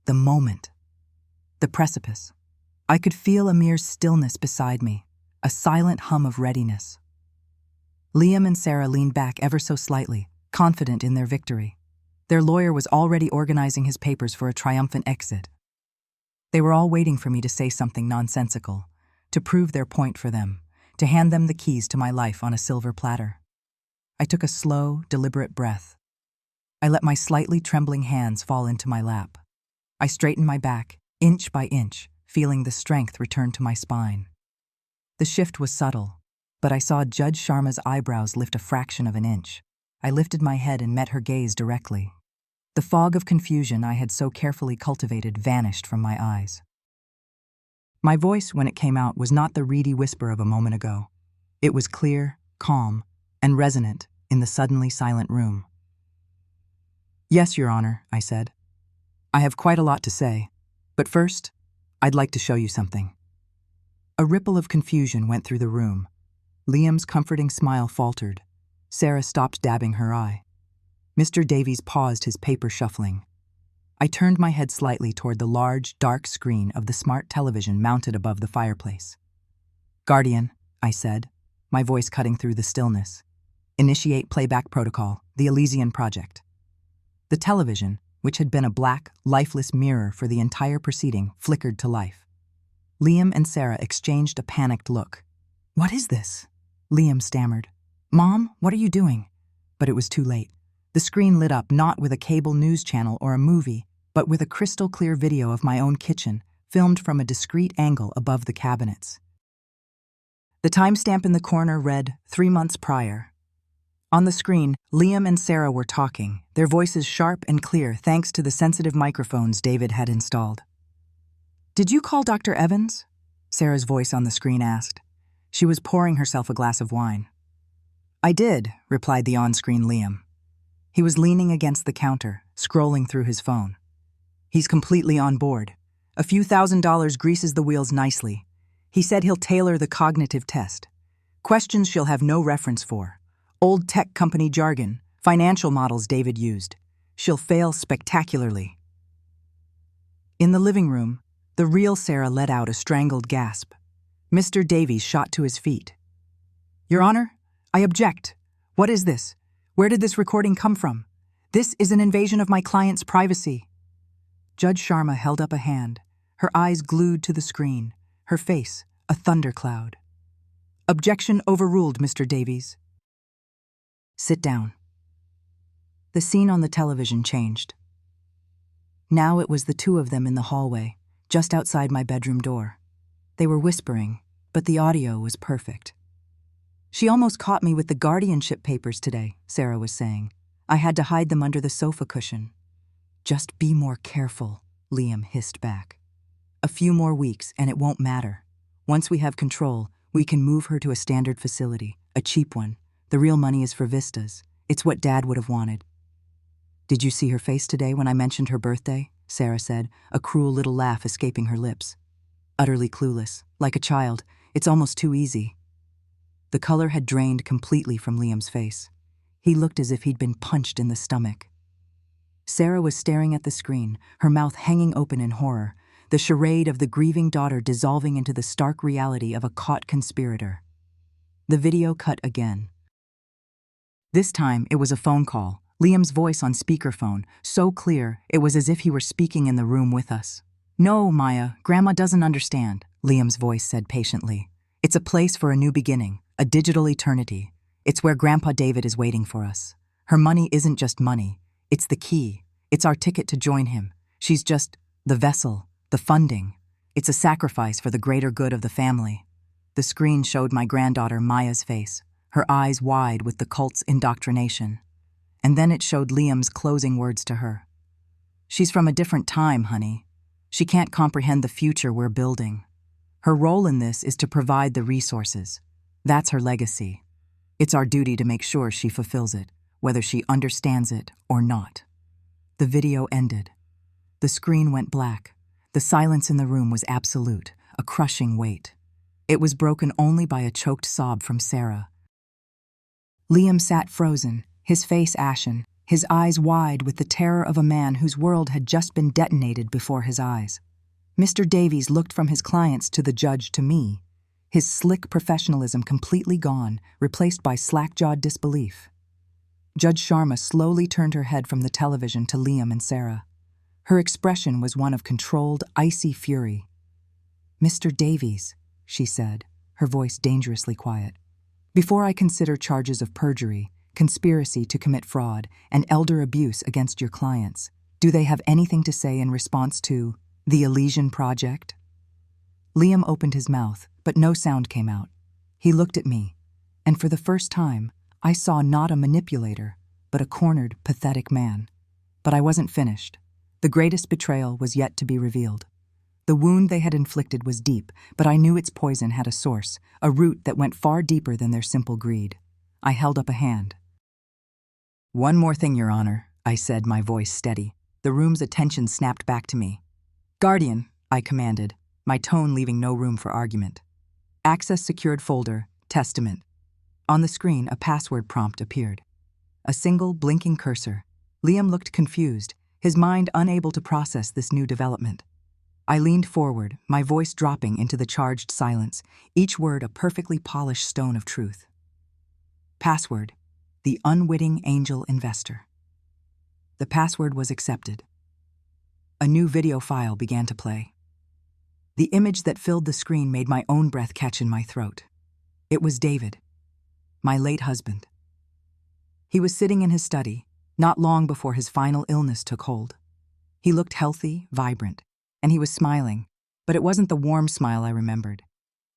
The moment. The precipice. I could feel a mere stillness beside me, a silent hum of readiness. Liam and Sarah leaned back ever so slightly, confident in their victory. Their lawyer was already organizing his papers for a triumphant exit. They were all waiting for me to say something nonsensical, to prove their point for them, to hand them the keys to my life on a silver platter. I took a slow, deliberate breath. I let my slightly trembling hands fall into my lap. I straightened my back, inch by inch, feeling the strength return to my spine. The shift was subtle, but I saw Judge Sharma's eyebrows lift a fraction of an inch. I lifted my head and met her gaze directly. The fog of confusion I had so carefully cultivated vanished from my eyes. My voice, when it came out, was not the reedy whisper of a moment ago. It was clear, calm, and resonant in the suddenly silent room. "Yes, Your Honor," I said. "I have quite a lot to say, but first, I'd like to show you something." A ripple of confusion went through the room. Liam's comforting smile faltered. Sarah stopped dabbing her eye. Mr. Davies paused his paper shuffling. I turned my head slightly toward the large, dark screen of the smart television mounted above the fireplace. "Guardian," I said, my voice cutting through the stillness. "Initiate playback protocol, the Elysian Project." The television, which had been a black, lifeless mirror for the entire proceeding, flickered to life. Liam and Sarah exchanged a panicked look. "What is this?" Liam stammered. "Mom, what are you doing?" But it was too late. The screen lit up not with a cable news channel or a movie, but with a crystal-clear video of my own kitchen, filmed from a discreet angle above the cabinets. The timestamp in the corner read 3 months prior. On the screen, Liam and Sarah were talking, their voices sharp and clear thanks to the sensitive microphones David had installed. "Did you call Dr. Evans?" Sarah's voice on the screen asked. She was pouring herself a glass of wine. "I did," replied the on-screen Liam. He was leaning against the counter, scrolling through his phone. "He's completely on board. A few $1,000s greases the wheels nicely. He said he'll tailor the cognitive test. Questions she'll have no reference for. Old tech company jargon, financial models David used. She'll fail spectacularly." In the living room, the real Sarah let out a strangled gasp. Mr. Davies shot to his feet. "Your Honor, I object. What is this? Where did this recording come from? This is an invasion of my client's privacy." Judge Sharma held up a hand, her eyes glued to the screen, her face a thundercloud. "Objection overruled, Mr. Davies." "Sit down." The scene on the television changed. Now it was the two of them in the hallway, just outside my bedroom door. They were whispering, but the audio was perfect. "She almost caught me with the guardianship papers today," Sarah was saying. "I had to hide them under the sofa cushion." "Just be more careful," Liam hissed back. "A few more weeks and it won't matter. Once we have control, we can move her to a standard facility, a cheap one. The real money is for vistas. It's what Dad would have wanted." "Did you see her face today when I mentioned her birthday?" Sarah said, a cruel little laugh escaping her lips. "Utterly clueless, like a child. It's almost too easy." The color had drained completely from Liam's face. He looked as if he'd been punched in the stomach. Sarah was staring at the screen, her mouth hanging open in horror, the charade of the grieving daughter dissolving into the stark reality of a caught conspirator. The video cut again. This time, it was a phone call, Liam's voice on speakerphone, so clear it was as if he were speaking in the room with us. "No, Maya, Grandma doesn't understand," Liam's voice said patiently. "It's a place for a new beginning, a digital eternity. It's where Grandpa David is waiting for us. Her money isn't just money. It's the key. It's our ticket to join him. She's just the vessel, the funding. It's a sacrifice for the greater good of the family." The screen showed my granddaughter Maya's face, her eyes wide with the cult's indoctrination. And then it showed Liam's closing words to her. "She's from a different time, honey. She can't comprehend the future we're building. Her role in this is to provide the resources. That's her legacy. It's our duty to make sure she fulfills it, whether she understands it or not." The video ended. The screen went black. The silence in the room was absolute, a crushing weight. It was broken only by a choked sob from Sarah. Liam sat frozen, his face ashen, his eyes wide with the terror of a man whose world had just been detonated before his eyes. Mr. Davies looked from his clients to the judge to me, his slick professionalism completely gone, replaced by slack-jawed disbelief. Judge Sharma slowly turned her head from the television to Liam and Sarah. Her expression was one of controlled, icy fury. "Mr. Davies," she said, her voice dangerously quiet, "before I consider charges of perjury, conspiracy to commit fraud, and elder abuse against your clients, do they have anything to say in response to the Elysian Project?" Liam opened his mouth, but no sound came out. He looked at me, and for the first time, I saw not a manipulator, but a cornered, pathetic man. But I wasn't finished. The greatest betrayal was yet to be revealed. The wound they had inflicted was deep, but I knew its poison had a source, a root that went far deeper than their simple greed. I held up a hand. "One more thing, Your Honor," I said, my voice steady. The room's attention snapped back to me. "Guardian," I commanded, my tone leaving no room for argument. "Access secured folder, testament." On the screen, a password prompt appeared. A single, blinking cursor. Liam looked confused, his mind unable to process this new development. I leaned forward, my voice dropping into the charged silence, each word a perfectly polished stone of truth. Password: the unwitting angel investor. The password was accepted. A new video file began to play. The image that filled the screen made my own breath catch in my throat. It was David, my late husband. He was sitting in his study, not long before his final illness took hold. He looked healthy, vibrant, and he was smiling, but it wasn't the warm smile I remembered.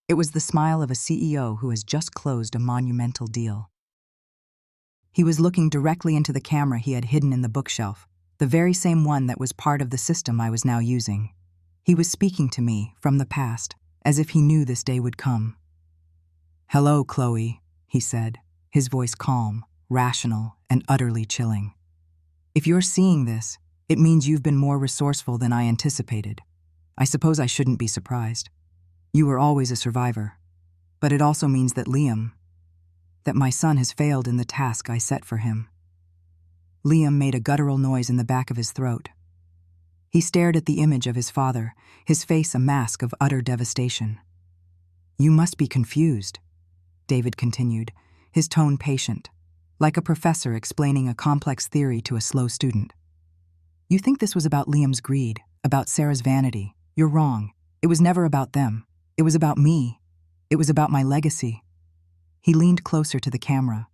It was the smile of a CEO who has just closed a monumental deal. He was looking directly into the camera he had hidden in the bookshelf, the very same one that was part of the system I was now using. He was speaking to me from the past, as if he knew this day would come. "Hello, Chloe," he said, his voice calm, rational, and utterly chilling. "If you're seeing this, it means you've been more resourceful than I anticipated. I suppose I shouldn't be surprised. You were always a survivor. But it also means that that my son has failed in the task I set for him." Liam made a guttural noise in the back of his throat. He stared at the image of his father, his face a mask of utter devastation. "You must be confused," David continued, his tone patient, like a professor explaining a complex theory to a slow student. "You think this was about Liam's greed, about Sarah's vanity. You're wrong. It was never about them. It was about me. It was about my legacy." He leaned closer to the camera.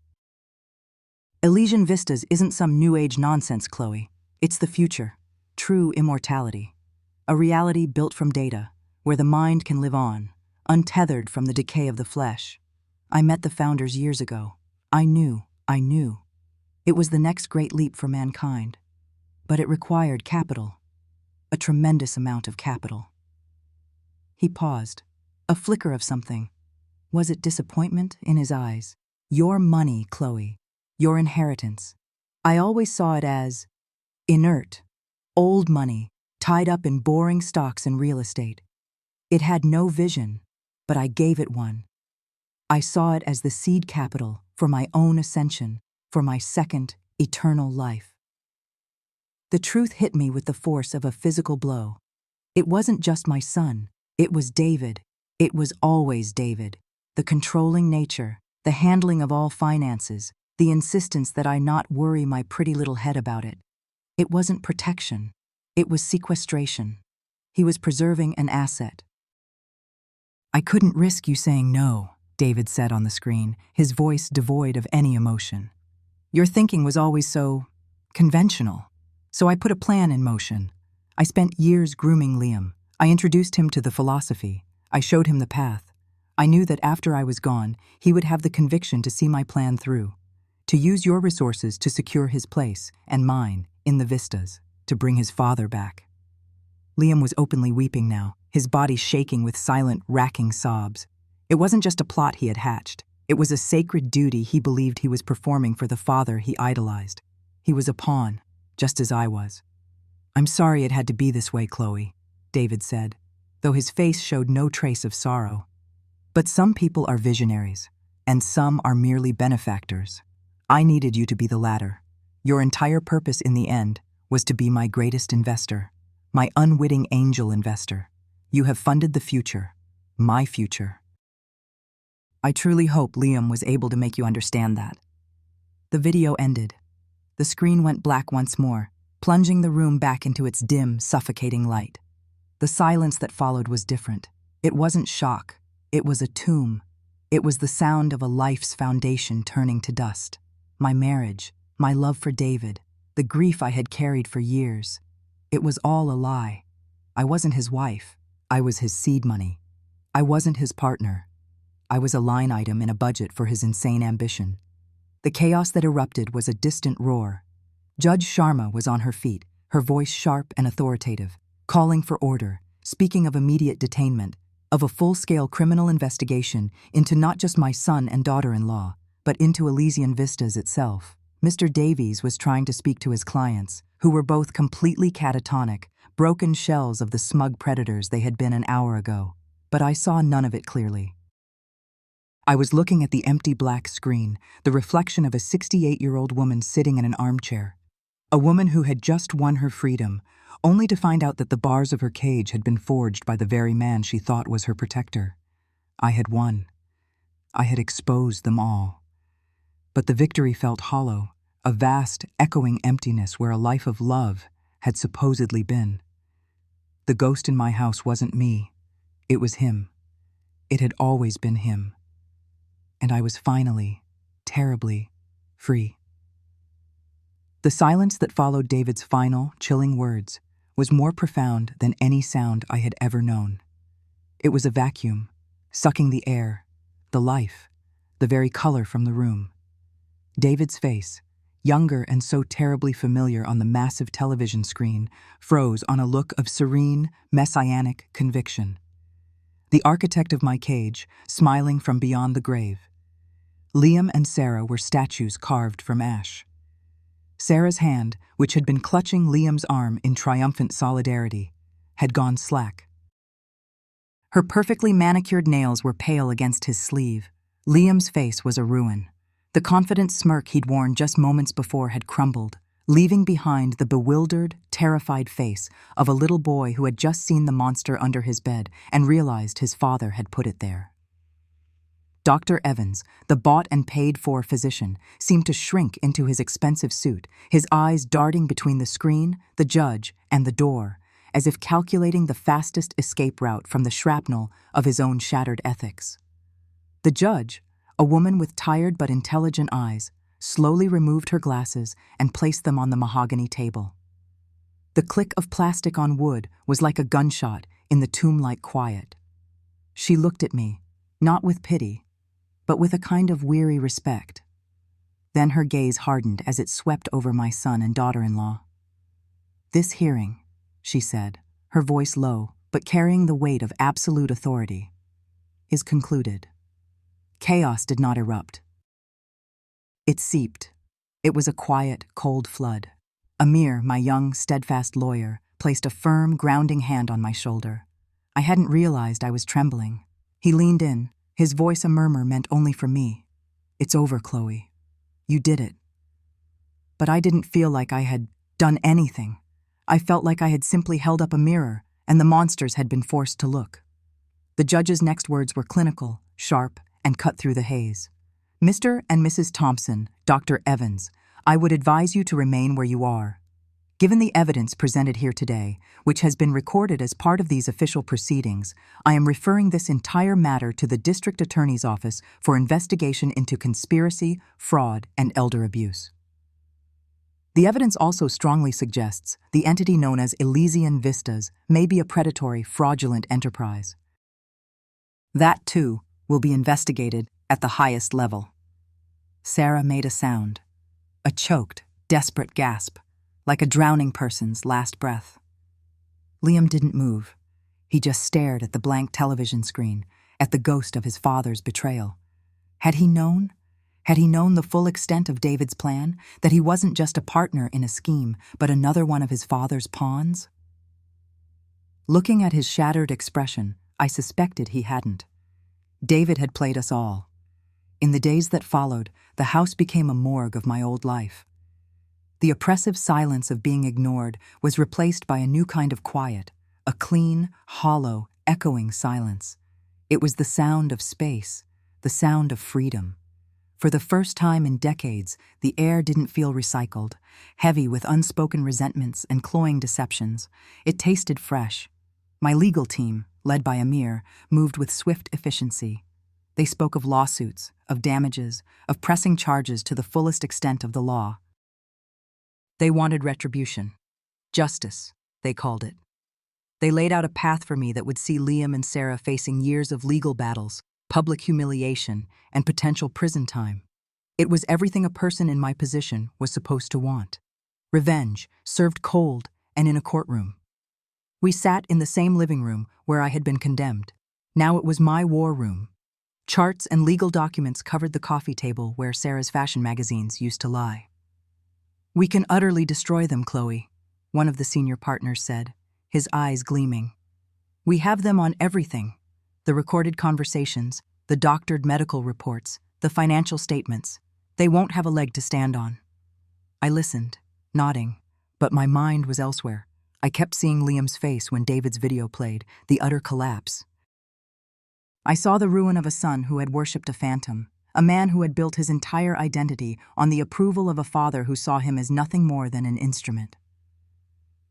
"Elysian Vistas isn't some new age nonsense, Chloe. It's the future. True immortality. A reality built from data, where the mind can live on, untethered from the decay of the flesh. I met the founders years ago. I knew. It was the next great leap for mankind. But it required capital. A tremendous amount of capital." He paused. A flicker of something. Was it disappointment in his eyes? "Your money, Chloe. Your inheritance. I always saw it as inert, old money, tied up in boring stocks and real estate. It had no vision, but I gave it one. I saw it as the seed capital for my own ascension, for my second, eternal life." The truth hit me with the force of a physical blow. It wasn't just my son. It was David. It was always David. The controlling nature, the handling of all finances, the insistence that I not worry my pretty little head about it. It wasn't protection. It was sequestration. He was preserving an asset. "I couldn't risk you saying no," David said on the screen, his voice devoid of any emotion. "Your thinking was always so conventional. So I put a plan in motion. I spent years grooming Liam. I introduced him to the philosophy. I showed him the path. I knew that after I was gone, he would have the conviction to see my plan through, to use your resources to secure his place, and mine, in the Vistas, to bring his father back." Liam was openly weeping now, his body shaking with silent, racking sobs. It wasn't just a plot he had hatched. It was a sacred duty he believed he was performing for the father he idolized. He was a pawn, just as I was. "I'm sorry it had to be this way, Chloe," David said, though his face showed no trace of sorrow. "But some people are visionaries, and some are merely benefactors. I needed you to be the latter, Your entire purpose in the end was to be my greatest investor, my unwitting angel investor. You have funded the future, my future. I truly hope Liam was able to make you understand that. The video ended. The screen went black once more, plunging the room back into its dim, suffocating light. The silence that followed was different. It wasn't shock. It was a tomb. It was the sound of a life's foundation turning to dust. My marriage, my love for David, the grief I had carried for years. It was all a lie. I wasn't his wife. I was his seed money. I wasn't his partner. I was a line item in a budget for his insane ambition. The chaos that erupted was a distant roar. Judge Sharma was on her feet, her voice sharp and authoritative, calling for order, speaking of immediate detainment, of a full-scale criminal investigation into not just my son and daughter-in-law, but into Elysian Vistas itself. Mr. Davies was trying to speak to his clients, who were both completely catatonic, broken shells of the smug predators they had been an hour ago. But I saw none of it clearly. I was looking at the empty black screen, the reflection of a 68-year-old woman sitting in an armchair. A woman who had just won her freedom, only to find out that the bars of her cage had been forged by the very man she thought was her protector. I had won. I had exposed them all. But the victory felt hollow, a vast, echoing emptiness where a life of love had supposedly been. The ghost in my house wasn't me. It was him. It had always been him. And I was finally, terribly, free. The silence that followed David's final, chilling words was more profound than any sound I had ever known. It was a vacuum, sucking the air, the life, the very color from the room. David's face, younger and so terribly familiar on the massive television screen, froze on a look of serene, messianic conviction. The architect of my cage, smiling from beyond the grave. Liam and Sarah were statues carved from ash. Sarah's hand, which had been clutching Liam's arm in triumphant solidarity, had gone slack. Her perfectly manicured nails were pale against his sleeve. Liam's face was a ruin. The confident smirk he'd worn just moments before had crumbled, leaving behind the bewildered, terrified face of a little boy who had just seen the monster under his bed and realized his father had put it there. Dr. Evans, the bought and paid-for physician, seemed to shrink into his expensive suit, his eyes darting between the screen, the judge, and the door, as if calculating the fastest escape route from the shrapnel of his own shattered ethics. The judge, a woman with tired but intelligent eyes, slowly removed her glasses and placed them on the mahogany table. The click of plastic on wood was like a gunshot in the tomb-like quiet. She looked at me, not with pity, but with a kind of weary respect. Then her gaze hardened as it swept over my son and daughter-in-law. "This hearing," she said, her voice low, but carrying the weight of absolute authority, "is concluded." Chaos did not erupt. It seeped. It was a quiet, cold flood. Amir, my young, steadfast lawyer, placed a firm, grounding hand on my shoulder. I hadn't realized I was trembling. He leaned in, his voice a murmur meant only for me. "It's over, Chloe. You did it." But I didn't feel like I had done anything. I felt like I had simply held up a mirror, and the monsters had been forced to look. The judge's next words were clinical, sharp, and cut through the haze. "Mr. and Mrs. Thompson, Dr. Evans, I would advise you to remain where you are. Given the evidence presented here today, which has been recorded as part of these official proceedings, I am referring this entire matter to the District Attorney's Office for investigation into conspiracy, fraud, and elder abuse." The evidence also strongly suggests the entity known as Elysian Vistas may be a predatory, fraudulent enterprise. That, too, will be investigated at the highest level. Sarah made a sound, a choked, desperate gasp, like a drowning person's last breath. Liam didn't move. He just stared at the blank television screen, at the ghost of his father's betrayal. Had he known? Had he known the full extent of David's plan, that he wasn't just a partner in a scheme, but another one of his father's pawns? Looking at his shattered expression, I suspected he hadn't. David had played us all. In the days that followed, the house became a morgue of my old life. The oppressive silence of being ignored was replaced by a new kind of quiet, a clean, hollow, echoing silence. It was the sound of space, the sound of freedom. For the first time in decades, the air didn't feel recycled, heavy with unspoken resentments and cloying deceptions. It tasted fresh. My legal team, led by Amir, moved with swift efficiency. They spoke of lawsuits, of damages, of pressing charges to the fullest extent of the law. They wanted retribution. Justice, they called it. They laid out a path for me that would see Liam and Sarah facing years of legal battles, public humiliation, and potential prison time. It was everything a person in my position was supposed to want. Revenge, served cold and in a courtroom. We sat in the same living room where I had been condemned. Now it was my war room. Charts and legal documents covered the coffee table where Sarah's fashion magazines used to lie. "We can utterly destroy them, Chloe," one of the senior partners said, his eyes gleaming. "We have them on everything. The recorded conversations, the doctored medical reports, the financial statements. They won't have a leg to stand on." I listened, nodding, but my mind was elsewhere. I kept seeing Liam's face when David's video played, the utter collapse. I saw the ruin of a son who had worshipped a phantom, a man who had built his entire identity on the approval of a father who saw him as nothing more than an instrument.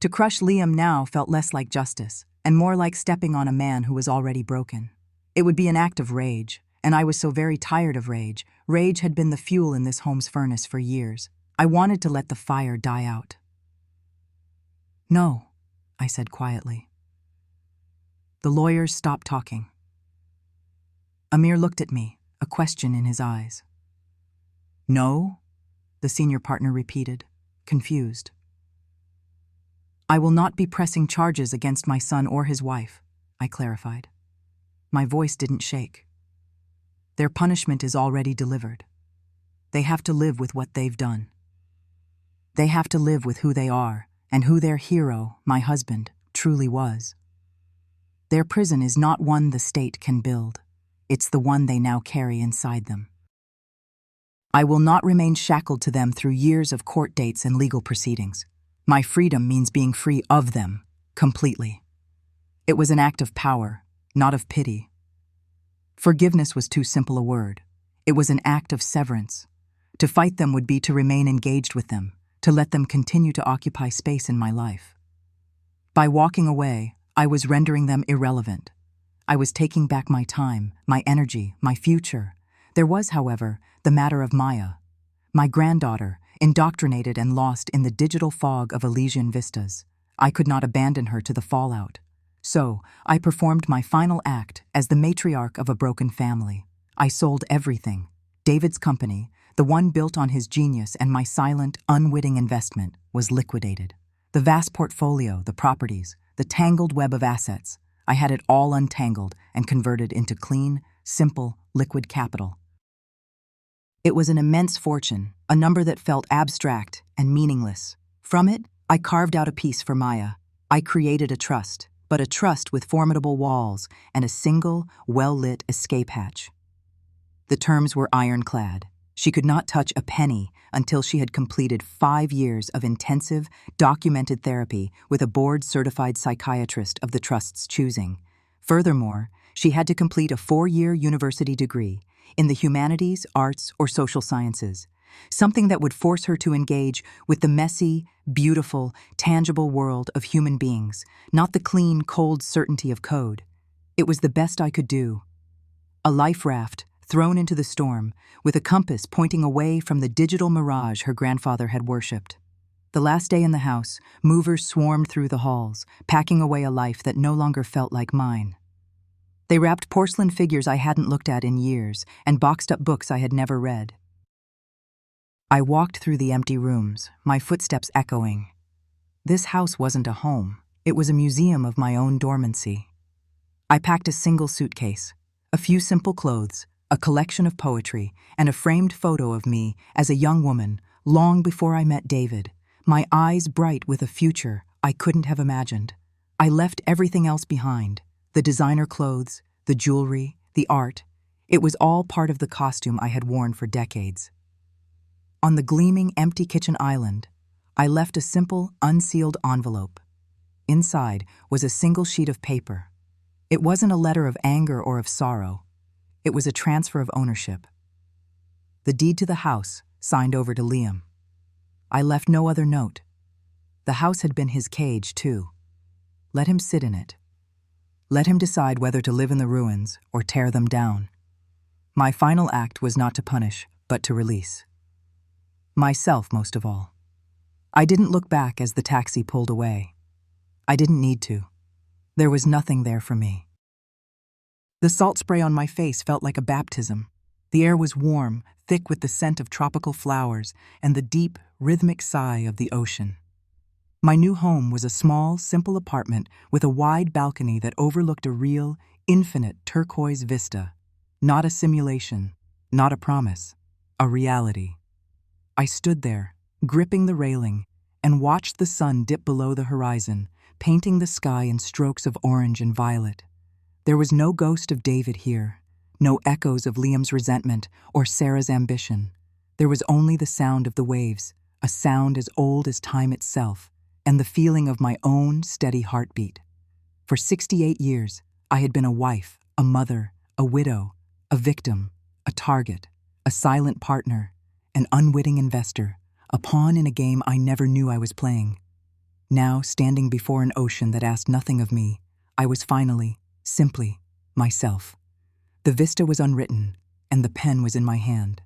To crush Liam now felt less like justice, and more like stepping on a man who was already broken. It would be an act of rage, and I was so very tired of rage. Rage had been the fuel in this home's furnace for years. I wanted to let the fire die out. "No," I said quietly. The lawyers stopped talking. Amir looked at me, a question in his eyes. "No?" the senior partner repeated, confused. "I will not be pressing charges against my son or his wife," I clarified. My voice didn't shake. "Their punishment is already delivered. They have to live with what they've done. They have to live with who they are and who their hero, my husband, truly was. Their prison is not one the state can build. It's the one they now carry inside them. I will not remain shackled to them through years of court dates and legal proceedings. My freedom means being free of them, completely." It was an act of power, not of pity. Forgiveness was too simple a word. It was an act of severance. To fight them would be to remain engaged with them, to let them continue to occupy space in my life. By walking away, I was rendering them irrelevant. I was taking back my time, my energy, my future. There was, however, the matter of Maya, my granddaughter, indoctrinated and lost in the digital fog of Elysian vistas. I could not abandon her to the fallout. So, I performed my final act as the matriarch of a broken family. I sold everything. David's company, the one built on his genius and my silent, unwitting investment, was liquidated. The vast portfolio, the properties, the tangled web of assets, I had it all untangled and converted into clean, simple, liquid capital. It was an immense fortune, a number that felt abstract and meaningless. From it, I carved out a piece for Maya. I created a trust, but a trust with formidable walls and a single, well-lit escape hatch. The terms were ironclad. She could not touch a penny until she had completed 5 years of intensive, documented therapy with a board-certified psychiatrist of the trust's choosing. Furthermore, she had to complete a 4-year university degree in the humanities, arts, or social sciences, something that would force her to engage with the messy, beautiful, tangible world of human beings, not the clean, cold certainty of code. It was the best I could do. A life raft, thrown into the storm, with a compass pointing away from the digital mirage her grandfather had worshipped. The last day in the house, movers swarmed through the halls, packing away a life that no longer felt like mine. They wrapped porcelain figures I hadn't looked at in years and boxed up books I had never read. I walked through the empty rooms, my footsteps echoing. This house wasn't a home. It was a museum of my own dormancy. I packed a single suitcase, a few simple clothes, a collection of poetry, and a framed photo of me as a young woman, long before I met David, my eyes bright with a future I couldn't have imagined. I left everything else behind, the designer clothes, the jewelry, the art. It was all part of the costume I had worn for decades. On the gleaming, empty kitchen island, I left a simple, unsealed envelope. Inside was a single sheet of paper. It wasn't a letter of anger or of sorrow. It was a transfer of ownership. The deed to the house, signed over to Liam. I left no other note. The house had been his cage, too. Let him sit in it. Let him decide whether to live in the ruins or tear them down. My final act was not to punish, but to release. Myself, most of all. I didn't look back as the taxi pulled away. I didn't need to. There was nothing there for me. The salt spray on my face felt like a baptism. The air was warm, thick with the scent of tropical flowers and the deep, rhythmic sigh of the ocean. My new home was a small, simple apartment with a wide balcony that overlooked a real, infinite turquoise vista. Not a simulation, not a promise, a reality. I stood there, gripping the railing, and watched the sun dip below the horizon, painting the sky in strokes of orange and violet. There was no ghost of David here, no echoes of Liam's resentment or Sarah's ambition. There was only the sound of the waves, a sound as old as time itself, and the feeling of my own steady heartbeat. For 68 years, I had been a wife, a mother, a widow, a victim, a target, a silent partner, an unwitting investor, a pawn in a game I never knew I was playing. Now, standing before an ocean that asked nothing of me, I was finally, simply, myself. The vista was unwritten, and the pen was in my hand.